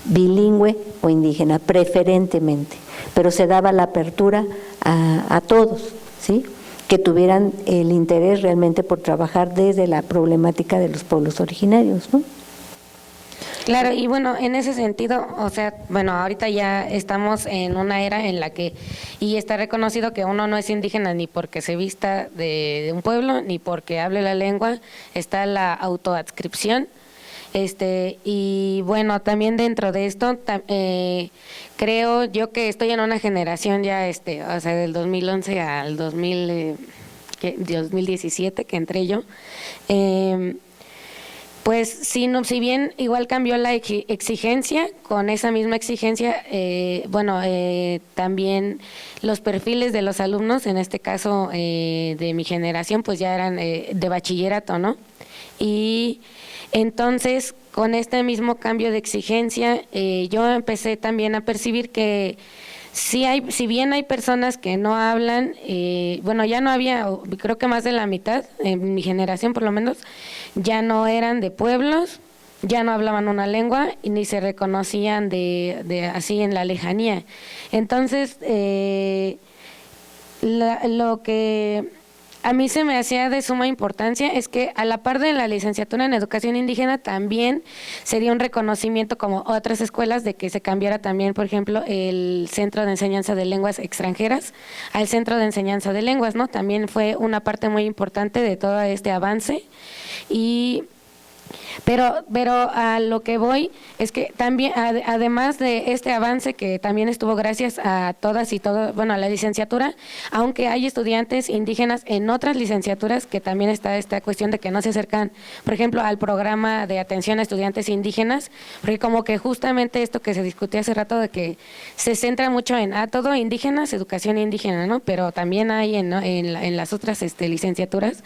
bilingüe o indígena, preferentemente, pero se daba la apertura a todos, ¿sí?, que tuvieran el interés realmente por trabajar desde la problemática de los pueblos originarios, ¿no? Claro, y bueno, en ese sentido, o sea, bueno, ahorita ya estamos en una era en la que, y está reconocido que uno no es indígena ni porque se vista de un pueblo, ni porque hable la lengua, está la autoadscripción. Y bueno, también dentro de esto, creo yo que estoy en una generación ya, o sea, del 2011 al 2017 que entré yo, pues si bien igual cambió la exigencia, con esa misma exigencia, también los perfiles de los alumnos, en este caso de mi generación, pues ya eran de bachillerato, ¿no? Y entonces, con este mismo cambio de exigencia, yo empecé también a percibir que si bien hay personas que no hablan, ya no había, creo que más de la mitad, en mi generación por lo menos, ya no eran de pueblos, ya no hablaban una lengua y ni se reconocían de así en la lejanía. Entonces, lo que a mí se me hacía de suma importancia es que a la par de la licenciatura en educación indígena también sería un reconocimiento como otras escuelas de que se cambiara también, por ejemplo, el Centro de Enseñanza de Lenguas Extranjeras al Centro de Enseñanza de Lenguas, ¿no? También fue una parte muy importante de todo este avance. Pero a lo que voy es que también, además de este avance que también estuvo gracias a todas y todos, a la licenciatura, aunque hay estudiantes indígenas en otras licenciaturas que también está esta cuestión de que no se acercan, por ejemplo, al programa de atención a estudiantes indígenas, porque como que justamente esto que se discutió hace rato de que se centra mucho en todo indígenas, educación indígena, ¿no? Pero también hay en las otras licenciaturas,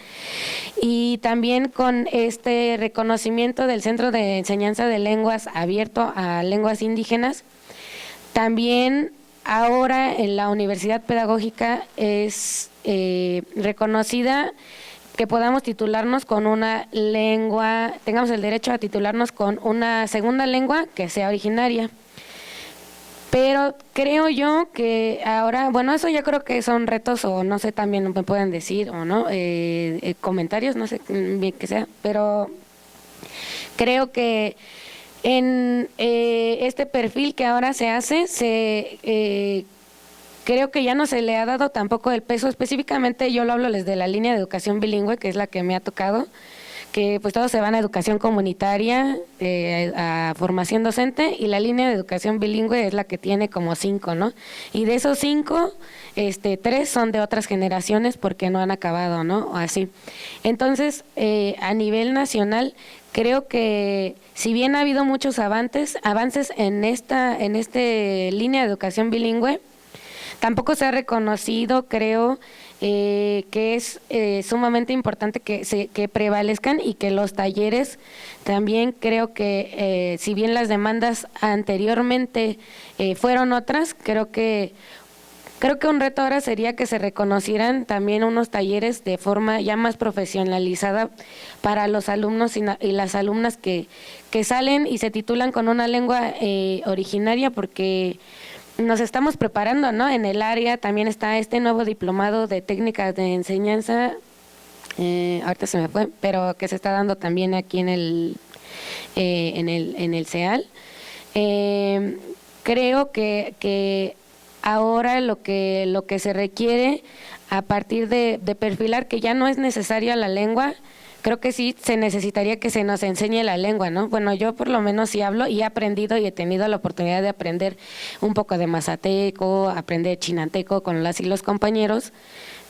y también con este reconocimiento del Centro de Enseñanza de Lenguas abierto a lenguas indígenas, también ahora en la Universidad Pedagógica es reconocida que podamos titularnos con una lengua, tengamos el derecho a titularnos con una segunda lengua que sea originaria. Pero creo yo que ahora, bueno, eso yo creo que son retos o no sé, también me pueden decir o no, comentarios, no sé bien que sea, pero creo que en este perfil que ahora se hace, creo que ya no se le ha dado tampoco el peso, específicamente yo lo hablo desde la línea de educación bilingüe, que es la que me ha tocado, que pues todos se van a educación comunitaria, a formación docente, y la línea de educación bilingüe es la que tiene como 5, ¿no? Y de esos 5, 3 son de otras generaciones porque no han acabado, ¿no? O así. Entonces, a nivel nacional, creo que si bien ha habido muchos avances en esta línea de educación bilingüe, tampoco se ha reconocido, creo, que es sumamente importante que prevalezcan y que los talleres también creo que si bien las demandas anteriormente fueron otras, creo que un reto ahora sería que se reconocieran también unos talleres de forma ya más profesionalizada para los alumnos y las alumnas que salen y se titulan con una lengua originaria, porque nos estamos preparando, ¿no? En el área también está este nuevo diplomado de técnicas de enseñanza, ahorita se me fue, pero que se está dando también aquí en el CEAL. Creo que ahora lo que se requiere a partir de perfilar que ya no es necesaria la lengua, creo que sí se necesitaría que se nos enseñe la lengua, ¿no? Bueno, yo por lo menos sí hablo y he aprendido y he tenido la oportunidad de aprender un poco de mazateco, aprender chinanteco con las y los compañeros,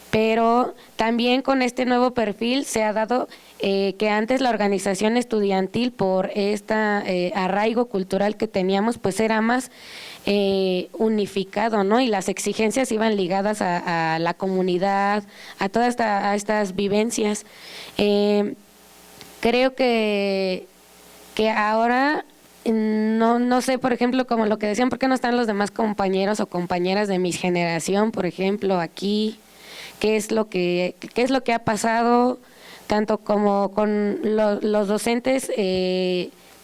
pero también con este nuevo perfil se ha dado que antes la organización estudiantil, por este arraigo cultural que teníamos, pues era más unificado, ¿no? Y las exigencias iban ligadas a la comunidad, a todas estas vivencias. Creo que ahora no sé, por ejemplo, como lo que decían, ¿por qué no están los demás compañeros o compañeras de mi generación, por ejemplo, aquí? ¿Qué es lo que ha pasado tanto como con los docentes,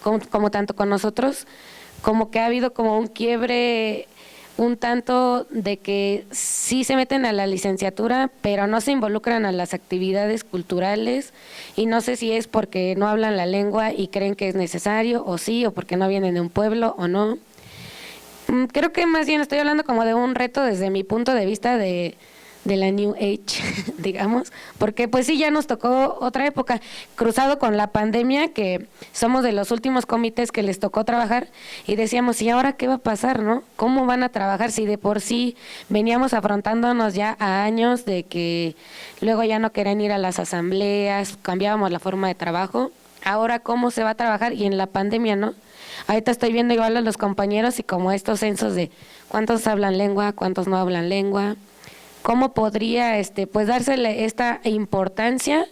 como tanto con nosotros? Como que ha habido como un quiebre un tanto de que sí se meten a la licenciatura, pero no se involucran a las actividades culturales, y no sé si es porque no hablan la lengua y creen que es necesario, o sí, o porque no vienen de un pueblo, o no. Creo que más bien estoy hablando como de un reto desde mi punto de vista de la New Age, digamos, porque pues sí, ya nos tocó otra época, cruzado con la pandemia, que somos de los últimos comités que les tocó trabajar, y decíamos, ¿y ahora qué va a pasar, no? ¿Cómo van a trabajar si de por sí veníamos afrontándonos ya a años de que luego ya no querían ir a las asambleas, cambiábamos la forma de trabajo? Ahora, ¿cómo se va a trabajar? Y en la pandemia, ¿no? Ahorita estoy viendo igual a los compañeros y como estos censos de cuántos hablan lengua, cuántos no hablan lengua. ¿Cómo podría pues dársele esta importancia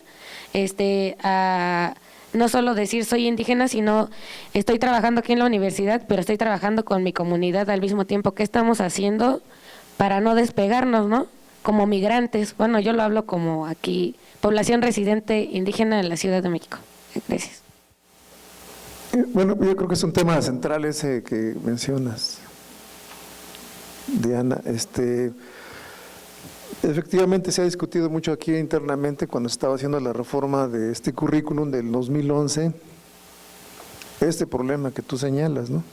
a no solo decir soy indígena, sino estoy trabajando aquí en la universidad, pero estoy trabajando con mi comunidad al mismo tiempo? ¿Qué estamos haciendo para no despegarnos, no? Como migrantes. Bueno, yo lo hablo como aquí, población residente indígena en la Ciudad de México. Gracias. Bueno, yo creo que es un tema central ese que mencionas, Diana. Efectivamente se ha discutido mucho aquí internamente cuando se estaba haciendo la reforma de este currículum del 2011, este problema que tú señalas, ¿no?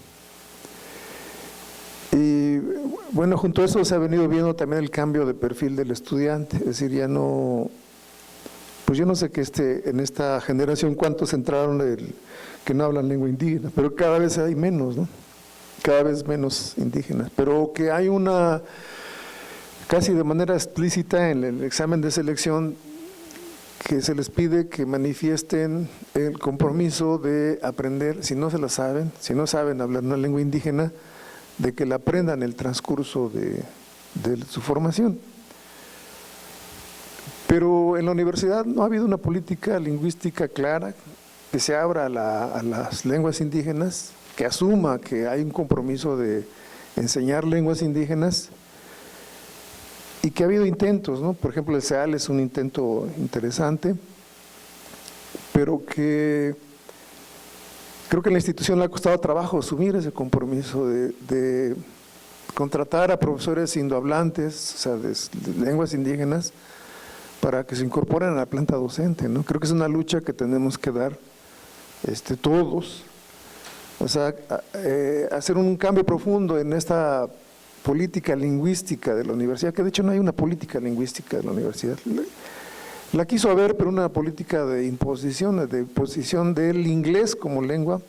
Y bueno, junto a eso se ha venido viendo también el cambio de perfil del estudiante, es decir, ya no, pues yo no sé que en esta generación cuántos entraron que no hablan lengua indígena, pero cada vez hay menos, ¿no? Cada vez menos indígenas, pero que hay una, casi de manera explícita en el examen de selección, que se les pide que manifiesten el compromiso de aprender, si no se la saben, si no saben hablar una lengua indígena, de que la aprendan en el transcurso de su formación. Pero en la universidad no ha habido una política lingüística clara que se abra a las lenguas indígenas, que asuma que hay un compromiso de enseñar lenguas indígenas, y que ha habido intentos, ¿no? Por ejemplo, el CEAL es un intento interesante, pero que creo que a la institución le ha costado trabajo asumir ese compromiso de contratar a profesores indohablantes, o sea, de lenguas indígenas, para que se incorporen a la planta docente, ¿no? Creo que es una lucha que tenemos que dar todos, o sea, hacer un cambio profundo en esta política lingüística de la universidad, que de hecho no hay una política lingüística de la universidad. La quiso haber, pero una política de imposición del inglés como lengua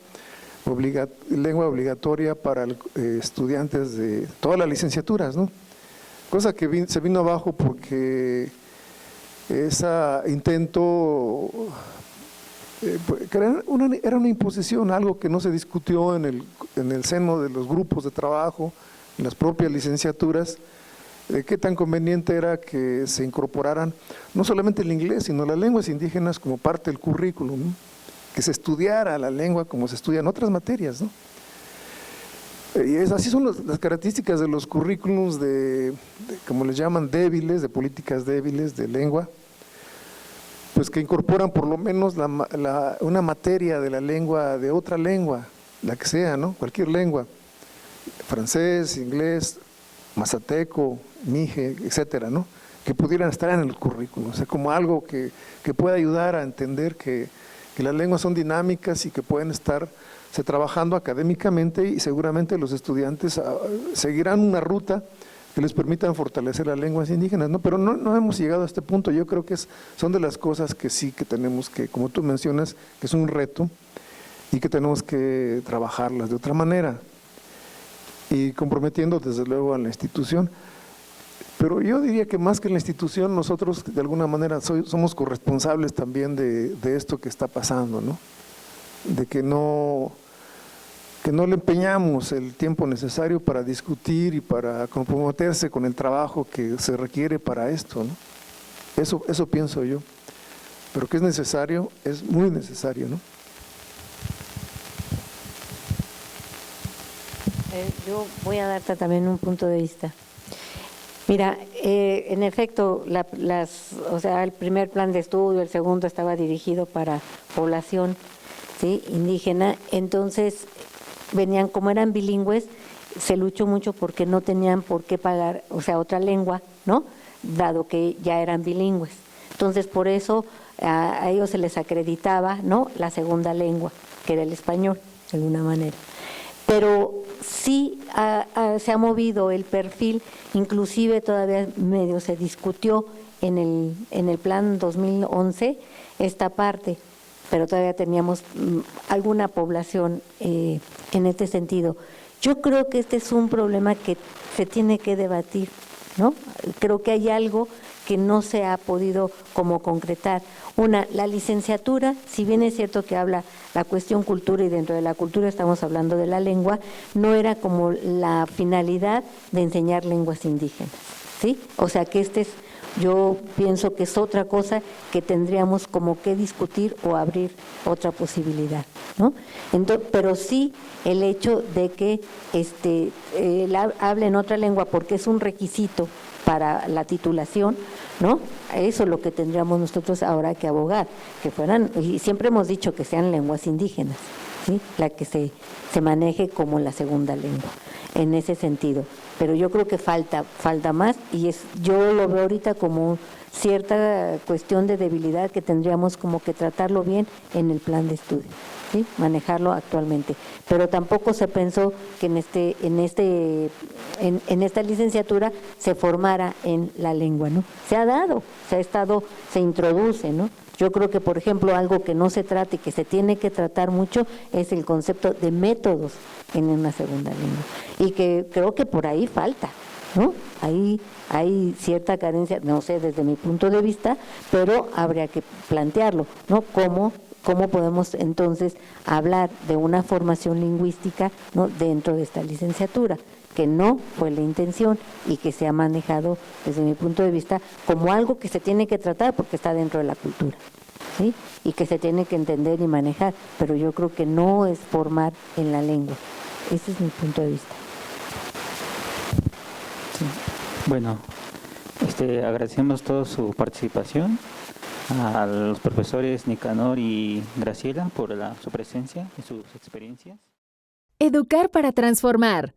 obligatoria para estudiantes de todas las licenciaturas, ¿no? Cosa que se vino abajo porque ese intento era una imposición, algo que no se discutió en el seno de los grupos de trabajo, en las propias licenciaturas, de qué tan conveniente era que se incorporaran no solamente el inglés, sino las lenguas indígenas como parte del currículum, ¿no? Que se estudiara la lengua como se estudian otras materias, ¿no? Y así son las características de los currículums como les llaman, débiles, de políticas débiles de lengua, pues que incorporan por lo menos una materia de la lengua, de otra lengua, la que sea, ¿no? Cualquier lengua, francés, inglés, mazateco, mije, etcétera, ¿no? Que pudieran estar en el currículum, o sea, como algo que pueda ayudar a entender que las lenguas son dinámicas y que pueden estarse trabajando académicamente, y seguramente los estudiantes seguirán una ruta que les permitan fortalecer las lenguas indígenas, ¿no? Pero no hemos llegado a este punto. Yo creo que son de las cosas que sí que tenemos que, como tú mencionas, que es un reto y que tenemos que trabajarlas de otra manera y comprometiendo desde luego a la institución. Pero yo diría que más que la institución, nosotros de alguna manera somos corresponsables también de esto que está pasando, ¿no? De que no le empeñamos el tiempo necesario para discutir y para comprometerse con el trabajo que se requiere para esto, ¿no? Eso pienso yo. Pero que es necesario, es muy necesario, ¿no? Yo voy a darte también un punto de vista. Mira, en efecto, el primer plan de estudio, el segundo estaba dirigido para población, ¿sí?, indígena. Entonces, como eran bilingües, se luchó mucho porque no tenían por qué pagar, otra lengua, ¿no?, dado que ya eran bilingües. Entonces, por eso a ellos se les acreditaba, ¿no?, la segunda lengua, que era el español, de alguna manera. Pero sí se ha movido el perfil, inclusive todavía medio se discutió en el plan 2011 esta parte, pero todavía teníamos alguna población en este sentido. Yo creo que este es un problema que se tiene que debatir, ¿no? Creo que hay algo que no se ha podido como concretar. La licenciatura, si bien es cierto que habla la cuestión cultura, y dentro de la cultura estamos hablando de la lengua, no era como la finalidad de enseñar lenguas indígenas, ¿sí? O sea que yo pienso que es otra cosa que tendríamos como que discutir o abrir otra posibilidad, ¿no? Pero sí el hecho de que él hable en otra lengua porque es un requisito para la titulación, ¿no? Eso es lo que tendríamos nosotros ahora que abogar, que fueran, y siempre hemos dicho que sean lenguas indígenas, ¿sí?, la que se maneje como la segunda lengua, en ese sentido. Pero yo creo que falta más, y yo lo veo ahorita como cierta cuestión de debilidad que tendríamos como que tratarlo bien en el plan de estudio, ¿sí?, manejarlo actualmente. Pero tampoco se pensó que en esta licenciatura se formara en la lengua, ¿no? Se ha dado, se introduce, ¿no? Yo creo que, por ejemplo, algo que no se trata y que se tiene que tratar mucho es el concepto de métodos en una segunda lengua, y que creo que por ahí falta, ¿no? Ahí hay cierta carencia, no sé, desde mi punto de vista, pero habría que plantearlo, ¿no? ¿Cómo podemos entonces hablar de una formación lingüística, ¿no?, dentro de esta licenciatura? Que no fue la intención y que se ha manejado desde mi punto de vista como algo que se tiene que tratar porque está dentro de la cultura, ¿sí?, y que se tiene que entender y manejar, pero yo creo que no es formar en la lengua. Ese es mi punto de vista. Sí. Bueno, agradecemos toda su participación, a los profesores Nicanor y Graciela por su presencia y sus experiencias. Educar para transformar.